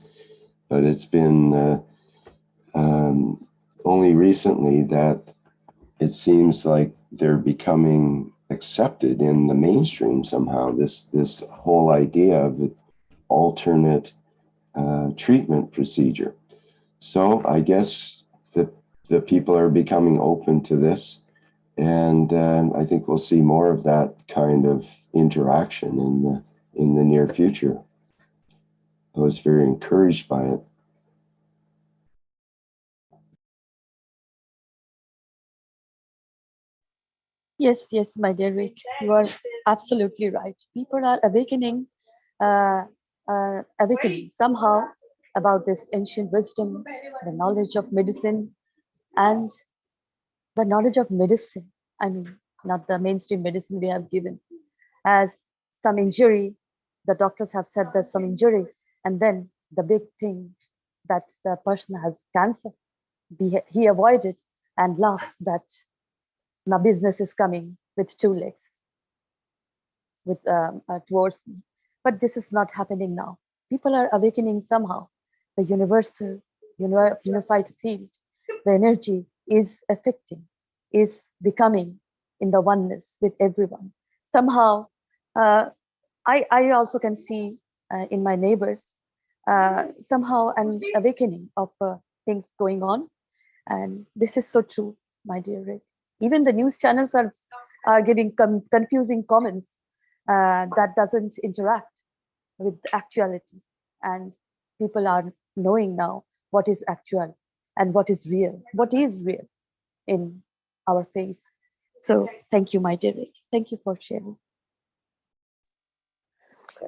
but it's been only recently that it seems like they're becoming accepted in the mainstream somehow, this whole idea of an alternate treatment procedure. So I guess the people are becoming open to this, and I think we'll see more of that kind of interaction in the near future. I was very encouraged by it. Yes, yes, my dear Rick, you are absolutely right. People are awakening somehow about this ancient wisdom, the knowledge of medicine, and the knowledge of medicine. I mean, not the mainstream medicine we have given. As some injury, the doctors have said there's some injury, and then the big thing that the person has cancer, he avoided and laughed that now business is coming with two legs towards me. But this is not happening now. People are awakening somehow. The universal, unified field, the energy is affecting, is becoming in the oneness with everyone. Somehow, I also can see in my neighbors somehow an awakening of things going on. And this is so true, my dear Rick. Even the news channels are giving confusing comments that doesn't interact with actuality. And people are knowing now what is actual and what is real in our face. So thank you, my dear Rick. Thank you for sharing.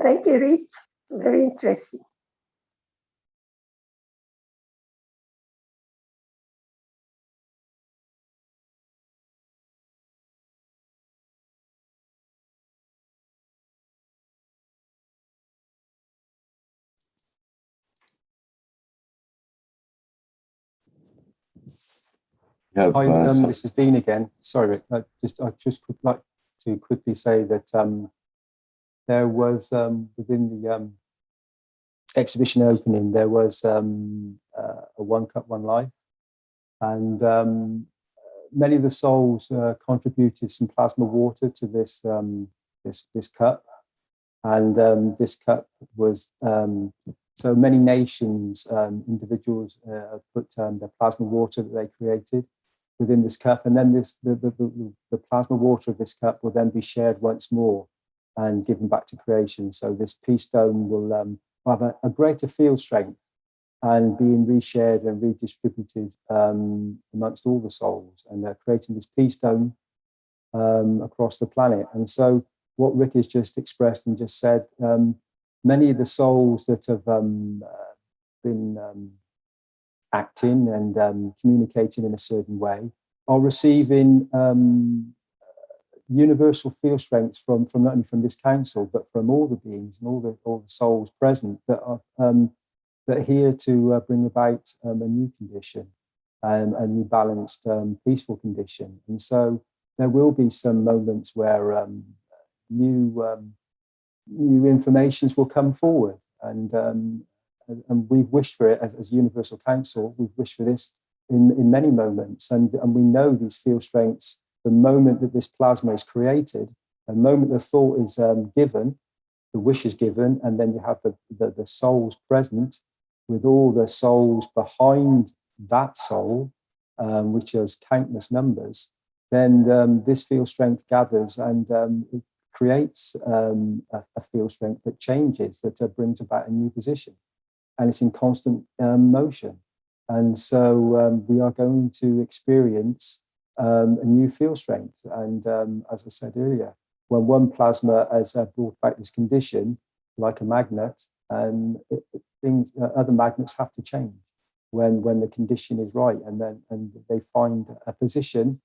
Thank you, Rick. Very interesting. Hi, this is Dean again. Sorry, Rick. I just would like to quickly say that there was within the exhibition opening, there was a One Cup, One Life, and many of the souls contributed some plasma water to this this cup, and this cup was so many nations, individuals put their plasma water that they created within this cup, and then the plasma water of this cup will then be shared once more and given back to creation. So this peace dome will have a greater field strength and being reshared and redistributed amongst all the souls, and they're creating this peace dome across the planet. And so what Rick has just expressed and just said, many of the souls that have been acting and communicating in a certain way are receiving universal field strengths from not only from this council, but from all the beings and all the souls present that are here to bring about a new condition, a new balanced, peaceful condition. And so there will be some moments where new informations will come forward, and we've wished for it as Universal Council. We've wished for this in many moments, and we know these field strengths. The moment that this plasma is created, the moment the thought is given, the wish is given, and then you have the souls present with all the souls behind that soul, which is countless numbers. Then this field strength gathers, and it creates a field strength that changes, that brings about a new position, and it's in constant motion. And so we are going to experience a new field strength. And as I said earlier, when one plasma has brought back this condition, like a magnet, other magnets have to change when the condition is right, and they find a position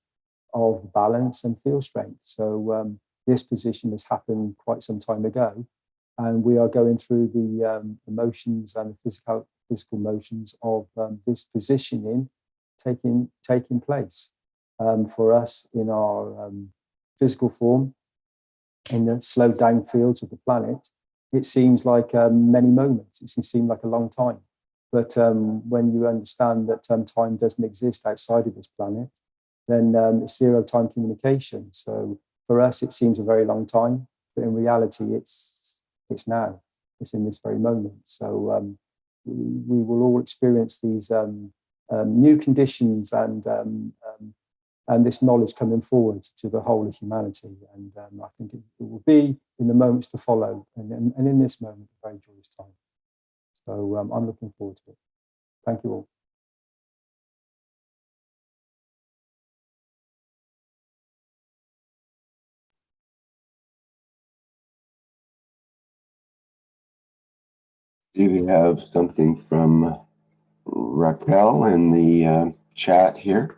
of balance and field strength. So this position has happened quite some time ago, and we are going through the motions and the physical motions of this positioning taking place for us in our physical form, in the slowed down fields of the planet, it seems like many moments. It can seem like a long time. But when you understand that time doesn't exist outside of this planet, then it's zero time communication. So for us, it seems a very long time, but in reality, it's now. It's in this very moment. So we will all experience these new conditions and this knowledge coming forward to the whole of humanity. And I think it will be in the moments to follow, and in this moment, a very joyous time. So I'm looking forward to it. Thank you all. Do we have something from Raquel in the chat here,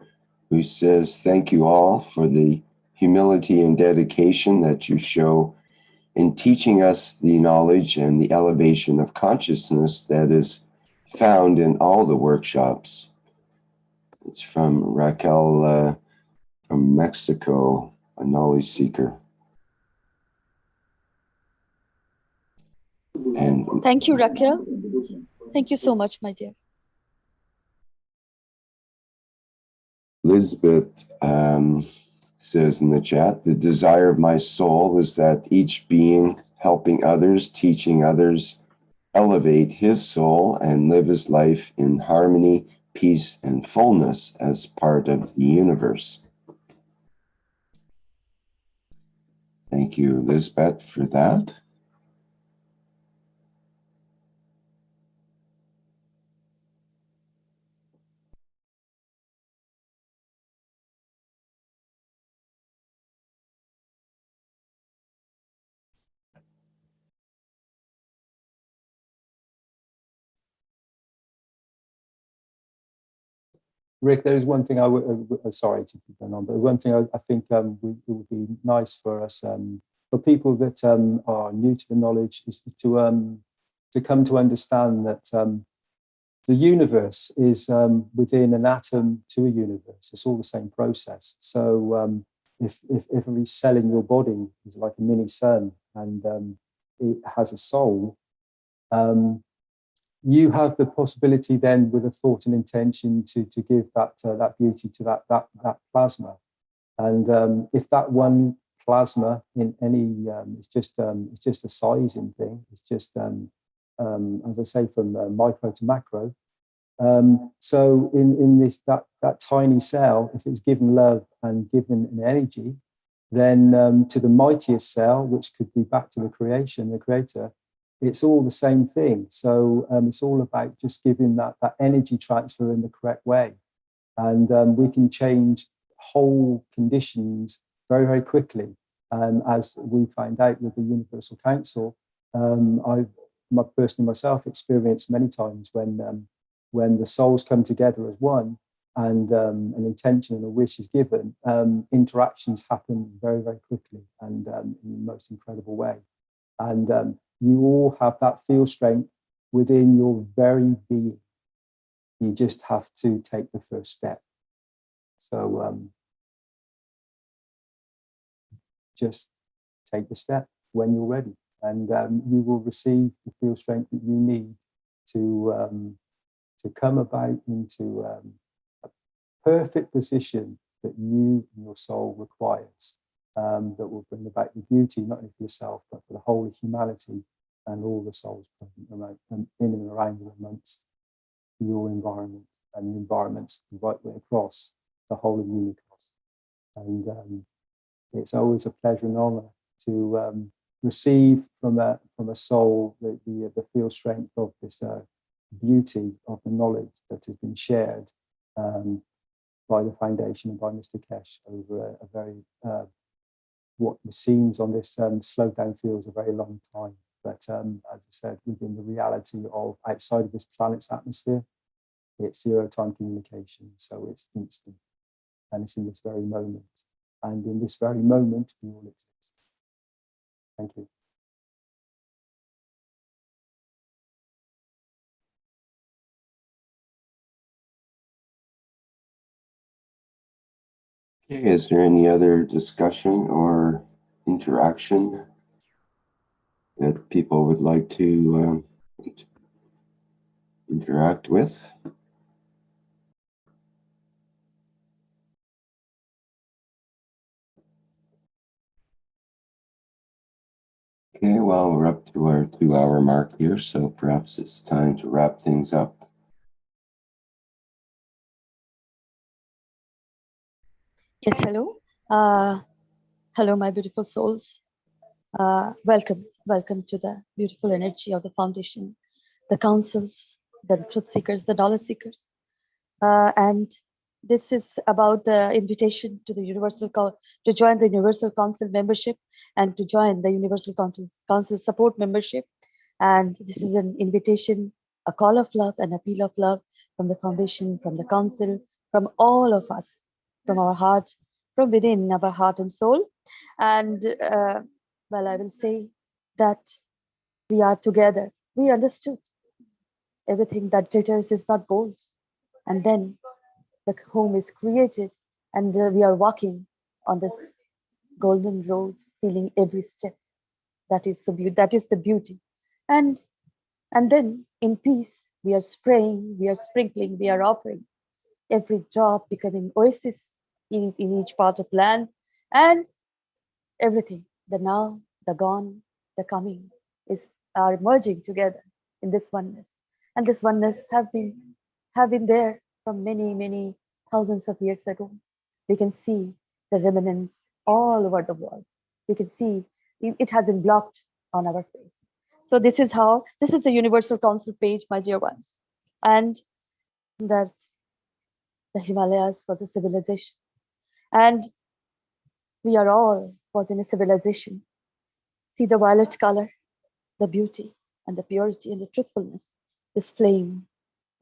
who says, thank you all for the humility and dedication that you show in teaching us the knowledge and the elevation of consciousness that is found in all the workshops. It's from Raquel from Mexico, a knowledge seeker. And thank you, Raquel. Thank you so much, my dear. Elizabeth says in the chat, the desire of my soul is that each being helping others, teaching others, elevate his soul and live his life in harmony, peace, and fullness as part of the universe. Thank you, Elizabeth, for that. Rick, there is one thing I would, sorry to keep going on, but one thing I think it would be nice for us, for people that are new to the knowledge, is to come to understand that the universe is within an atom to a universe. It's all the same process. So if every cell in your body is like a mini sun and it has a soul, you have the possibility then, with a thought and intention, to give that beauty to that plasma. And if that one plasma in any it's just a sizing thing. It's just as I say, from micro to macro. So in this that tiny cell, if it's given love and given an energy, then to the mightiest cell, which could be back to the creation, the creator, it's all the same thing. So it's all about just giving that energy transfer in the correct way. And we can change whole conditions very, very quickly. As we find out with the Universal Council, I've personally myself experienced many times when the souls come together as one and an intention and a wish is given, interactions happen very, very quickly and in the most incredible way. And you all have that field strength within your very being. You just have to take the first step. So just take the step when you're ready, and you will receive the field strength that you need to come about into a perfect position that you and your soul requires. That will bring about the beauty, not only for yourself, but for the whole of humanity and all the souls present around, in and around and amongst your environment and the environments right way across the whole of Unicos. And it's always a pleasure and honor to receive from a soul the field strength of this beauty of the knowledge that has been shared by the foundation and by Mr. Keshe over a very what seems on this slowed down feels a very long time. But as I said, within the reality of outside of this planet's atmosphere, it's zero time communication. So it's instant. And it's in this very moment. And in this very moment, we all exist. Thank you. Okay, is there any other discussion or interaction that people would like to interact with? Okay, well, we're up to our 2-hour mark here, so perhaps it's time to wrap things up. Yes, hello. Hello, my beautiful souls. Welcome to the beautiful energy of the foundation, the councils, the truth seekers, the knowledge seekers. And this is about the invitation to the to join the Universal Council membership and to join the Universal Council support membership. And this is an invitation, a call of love, an appeal of love from the foundation, from the council, from all of us, from our heart, from within our heart and soul. And well, I will say that we are together. We understood everything that glitters is not gold. And then the home is created, and we are walking on this golden road, feeling every step. That is so beautiful. That is the beauty. And then in peace, we are spraying, we are sprinkling, we are offering. Every drop becoming oasis in each part of land, and everything, the now, the gone, the coming, are merging together in this oneness. And this oneness have been there from many thousands of years ago. We can see the remnants all over the world. We can see it has been blocked on our face. So this is the Universal Council page, my dear ones. And that the Himalayas was a civilization. And we are all was in a civilization. See the violet color, the beauty and the purity and the truthfulness. This flame,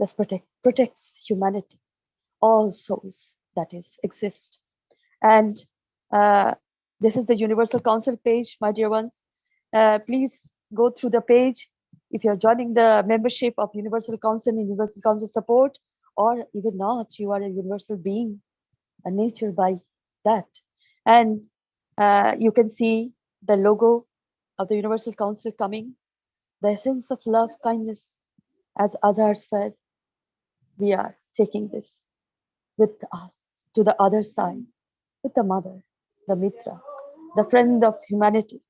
this protects humanity, all souls that exist. And this is the Universal Council page, my dear ones. Please go through the page. If you're joining the membership of Universal Council and Universal Council support, or even not, you are a universal being, a nature by that. And you can see the logo of the Universal Council coming, the essence of love, kindness. As Azhar said, we are taking this with us to the other side, with the mother, the Mitra, the friend of humanity,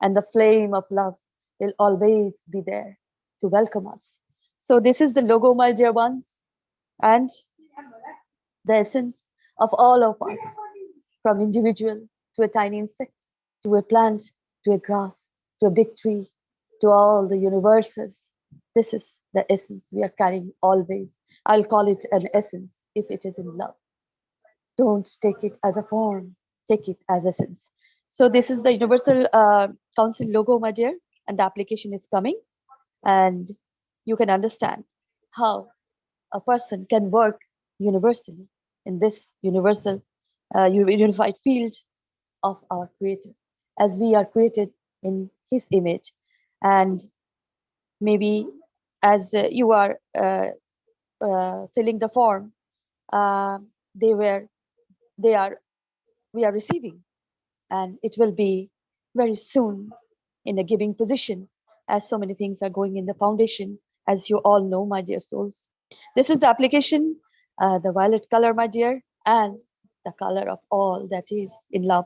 and the flame of love will always be there to welcome us. So this is the logo, my dear ones, and the essence of all of us, from individual to a tiny insect, to a plant, to a grass, to a big tree, to all the universes. This is the essence we are carrying always. I'll call it an essence if it is in love. Don't take it as a form, take it as essence. So this is the Universal Council logo, my dear, and the application is coming. And you can understand how a person can work universally in this universal unified field of our Creator, as we are created in His image. And maybe as you are filling the form, we are receiving, and it will be very soon in a giving position, as so many things are going in the foundation, as you all know, my dear souls. This is the application, the violet color, my dear, and the color of all that is in love.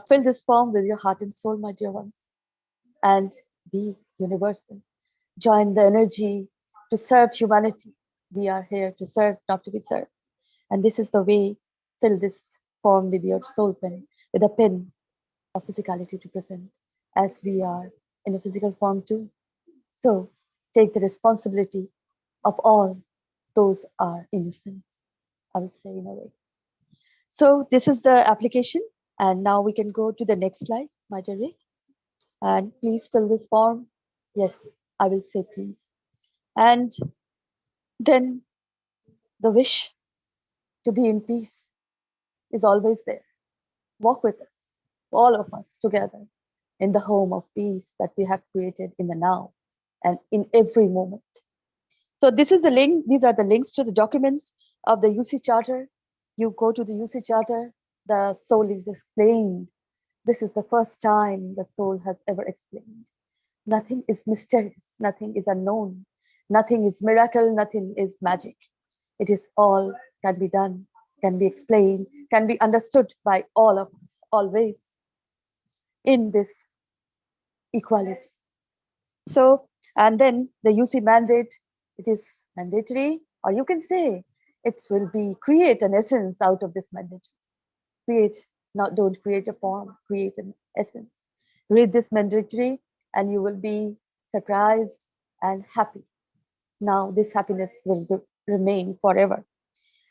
Fill this form with your heart and soul, my dear ones, and be universal. Join the energy to serve humanity. We are here to serve, not to be served. And this is the way. Fill this form with your soul pen, with a pen of physicality to present, as we are in a physical form too. So take the responsibility of all those are innocent, I will say, in a way. So this is the application, and now we can go to the next slide, my dear Rick. And please fill this form. Yes, I will say please. And then the wish to be in peace is always there. Walk with us, all of us together, in the home of peace that we have created in the now and in every moment. So this is the link. These are the links to the documents of the UC Charter. You go to the UC Charter, the soul is explained This is the first time the soul has ever explained. Nothing is mysterious, nothing is unknown, nothing is miracle, nothing is magic. It is all can be done, can be explained, can be understood by all of us, always in this equality. So, and then the UC mandate, it is mandatory, or you can say it will be create an essence out of this mandate. Create, not don't create a form, create an essence. Read this mandatory and you will be surprised and happy. Now this happiness will remain forever.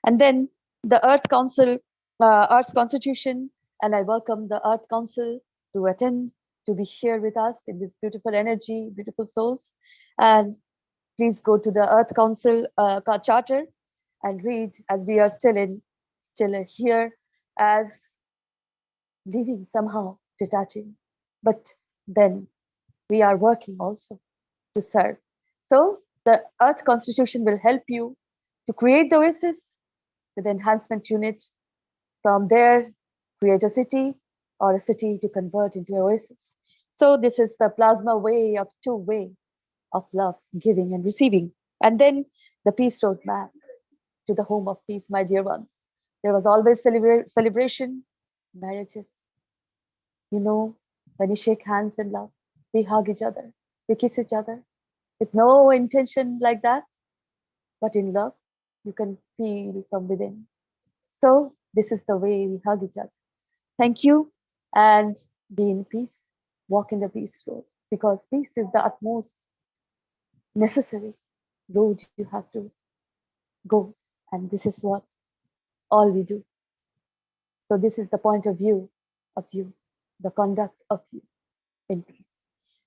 And then the Earth Council, Earth Constitution, and I welcome the Earth Council to attend, to be here with us in this beautiful energy, beautiful souls. And please go to the Earth Council charter and read, as we are still here, as living somehow detaching, but then we are working also to serve. So the Earth Constitution will help you to create the oasis with the enhancement unit. From there, create a city or a city to convert into an oasis. So this is the plasma way of two-way of love, giving and receiving. And then the peace roadmap to the home of peace, my dear ones. There was always celebration, marriages. You know, when you shake hands in love, we hug each other, we kiss each other with no intention like that. But in love, you can feel from within. So this is the way we hug each other. Thank you, and be in peace. Walk in the peace road, because peace is the utmost necessary road you have to go. And this is what all we do. So this is the point of view of you, the conduct of you in peace.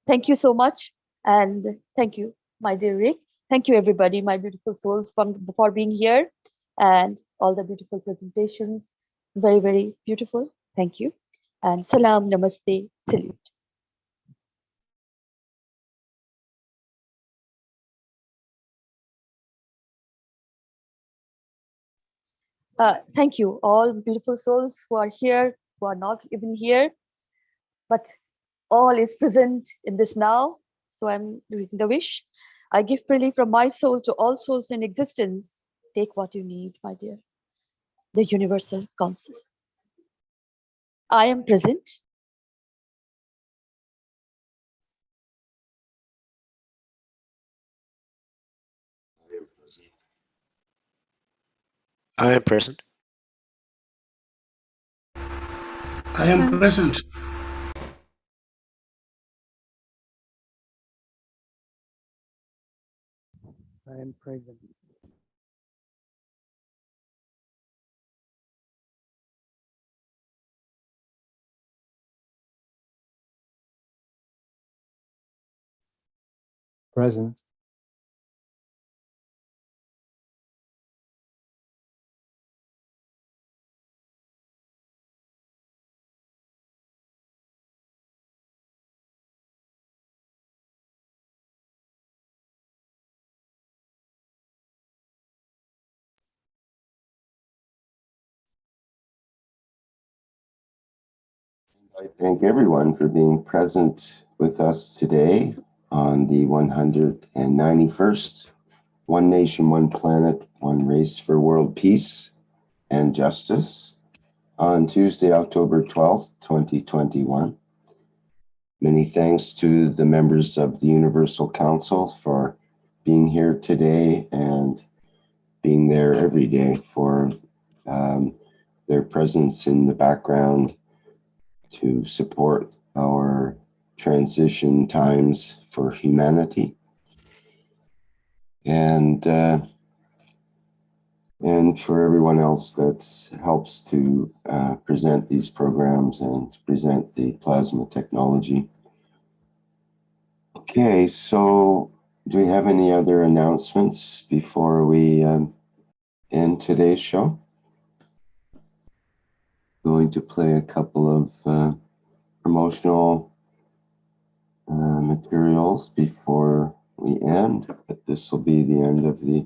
Thank you so much. And thank you, my dear Rick. Thank you, everybody, my beautiful souls, for being here, and all the beautiful presentations. Very, very beautiful. Thank you. And salam, namaste, salute. Thank you, all beautiful souls who are here, who are not even here, but all is present in this now. So I'm reading the wish. I give freely from my soul to all souls in existence. Take what you need, my dear. The Universal Council. I am present. I am present. I am present. I am present. Present. I thank everyone for being present with us today on the 191st One Nation, One Planet, One Race for World Peace and Justice on Tuesday, October 12th, 2021. Many thanks to the members of the Universal Council for being here today and being there every day, for their presence in the background to support our transition times for humanity. And for everyone else that helps to present these programs and to present the plasma technology. Okay, so do we have any other announcements before we end today's show? Going to play a couple of promotional materials before we end, but this will be the end of the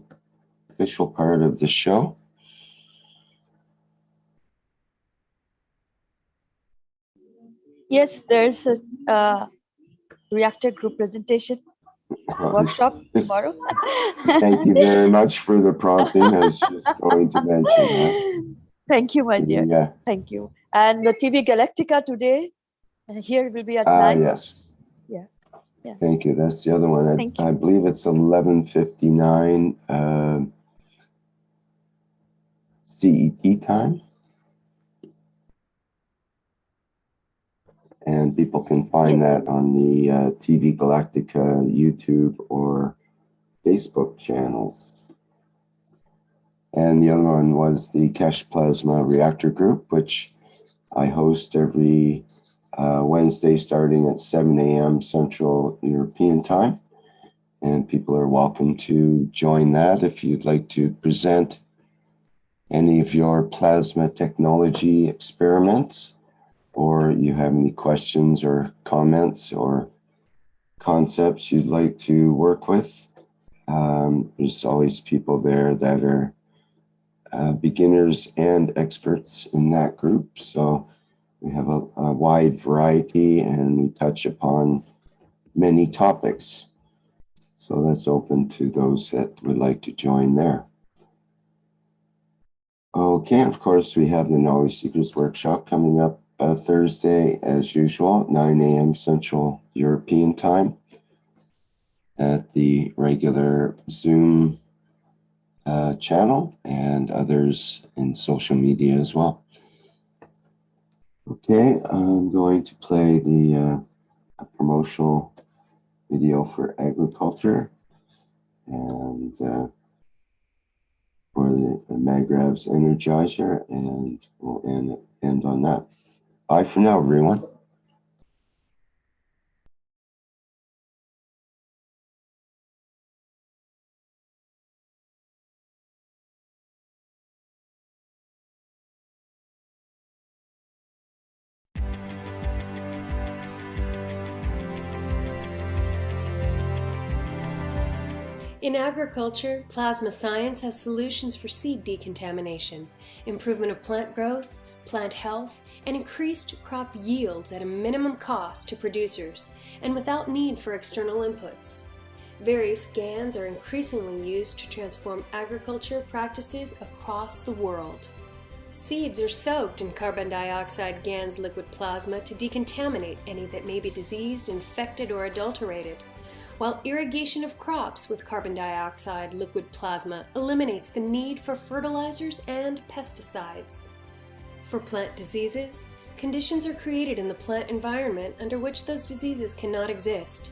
official part of the show. Yes, there's a Reactor group presentation workshop tomorrow. Thank you very much for the prompting. I was just going to mention that. Thank you, my dear. Yeah. Thank you. And the TV Galactica today, here will be at 9. Yes. Yeah. Yeah. Thank you. That's the other one. Thank I believe it's 11:59 CET time. And people can find that on the TV Galactica YouTube or Facebook channels. And the other one was the Keshe Plasma Reactor Group, which I host every Wednesday starting at 7 a.m. Central European Time. And people are welcome to join that if you'd like to present any of your plasma technology experiments, or you have any questions or comments or concepts you'd like to work with. There's always people there that are beginners and experts in that group. So we have a wide variety and we touch upon many topics. So that's open to those that would like to join there. Okay, of course, we have the Knowledge Seekers Workshop coming up Thursday, as usual, 9 a.m. Central European Time at the regular Zoom channel and others in social media as well. Okay, I'm going to play the promotional video for agriculture and for the Magrav's Energizer, and we'll end on that. Bye for now, everyone. In agriculture, plasma science has solutions for seed decontamination, improvement of plant growth, plant health, and increased crop yields at a minimum cost to producers and without need for external inputs. Various GANs are increasingly used to transform agriculture practices across the world. Seeds are soaked in carbon dioxide GANs liquid plasma to decontaminate any that may be diseased, infected, or adulterated, while irrigation of crops with carbon dioxide liquid plasma eliminates the need for fertilizers and pesticides. For plant diseases, conditions are created in the plant environment under which those diseases cannot exist.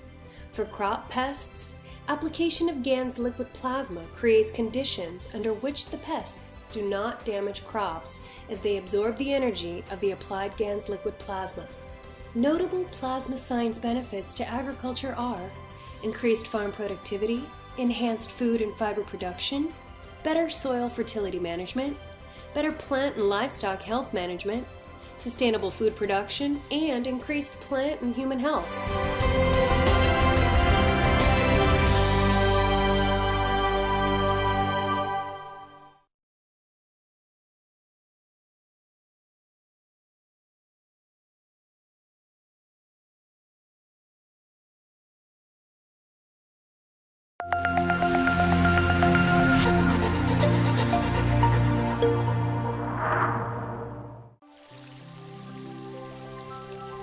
For crop pests, application of GANs liquid plasma creates conditions under which the pests do not damage crops as they absorb the energy of the applied GANs liquid plasma. Notable plasma science benefits to agriculture are increased farm productivity, enhanced food and fiber production, better soil fertility management, better plant and livestock health management, sustainable food production, and increased plant and human health.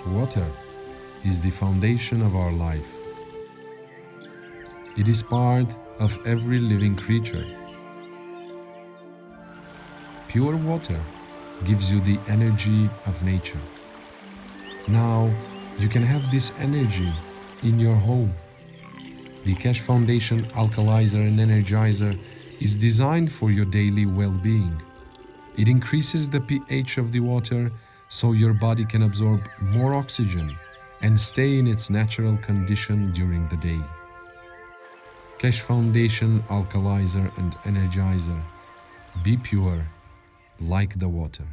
Water is the foundation of our life. It is part of every living creature. Pure water gives you the energy of nature. Now you can have this energy in your home. The Keshe Foundation Alkalizer and Energizer is designed for your daily well-being. It increases the pH of the water so your body can absorb more oxygen and stay in its natural condition during the day. Keshe Foundation Alkalizer and Energizer. Be pure like the water.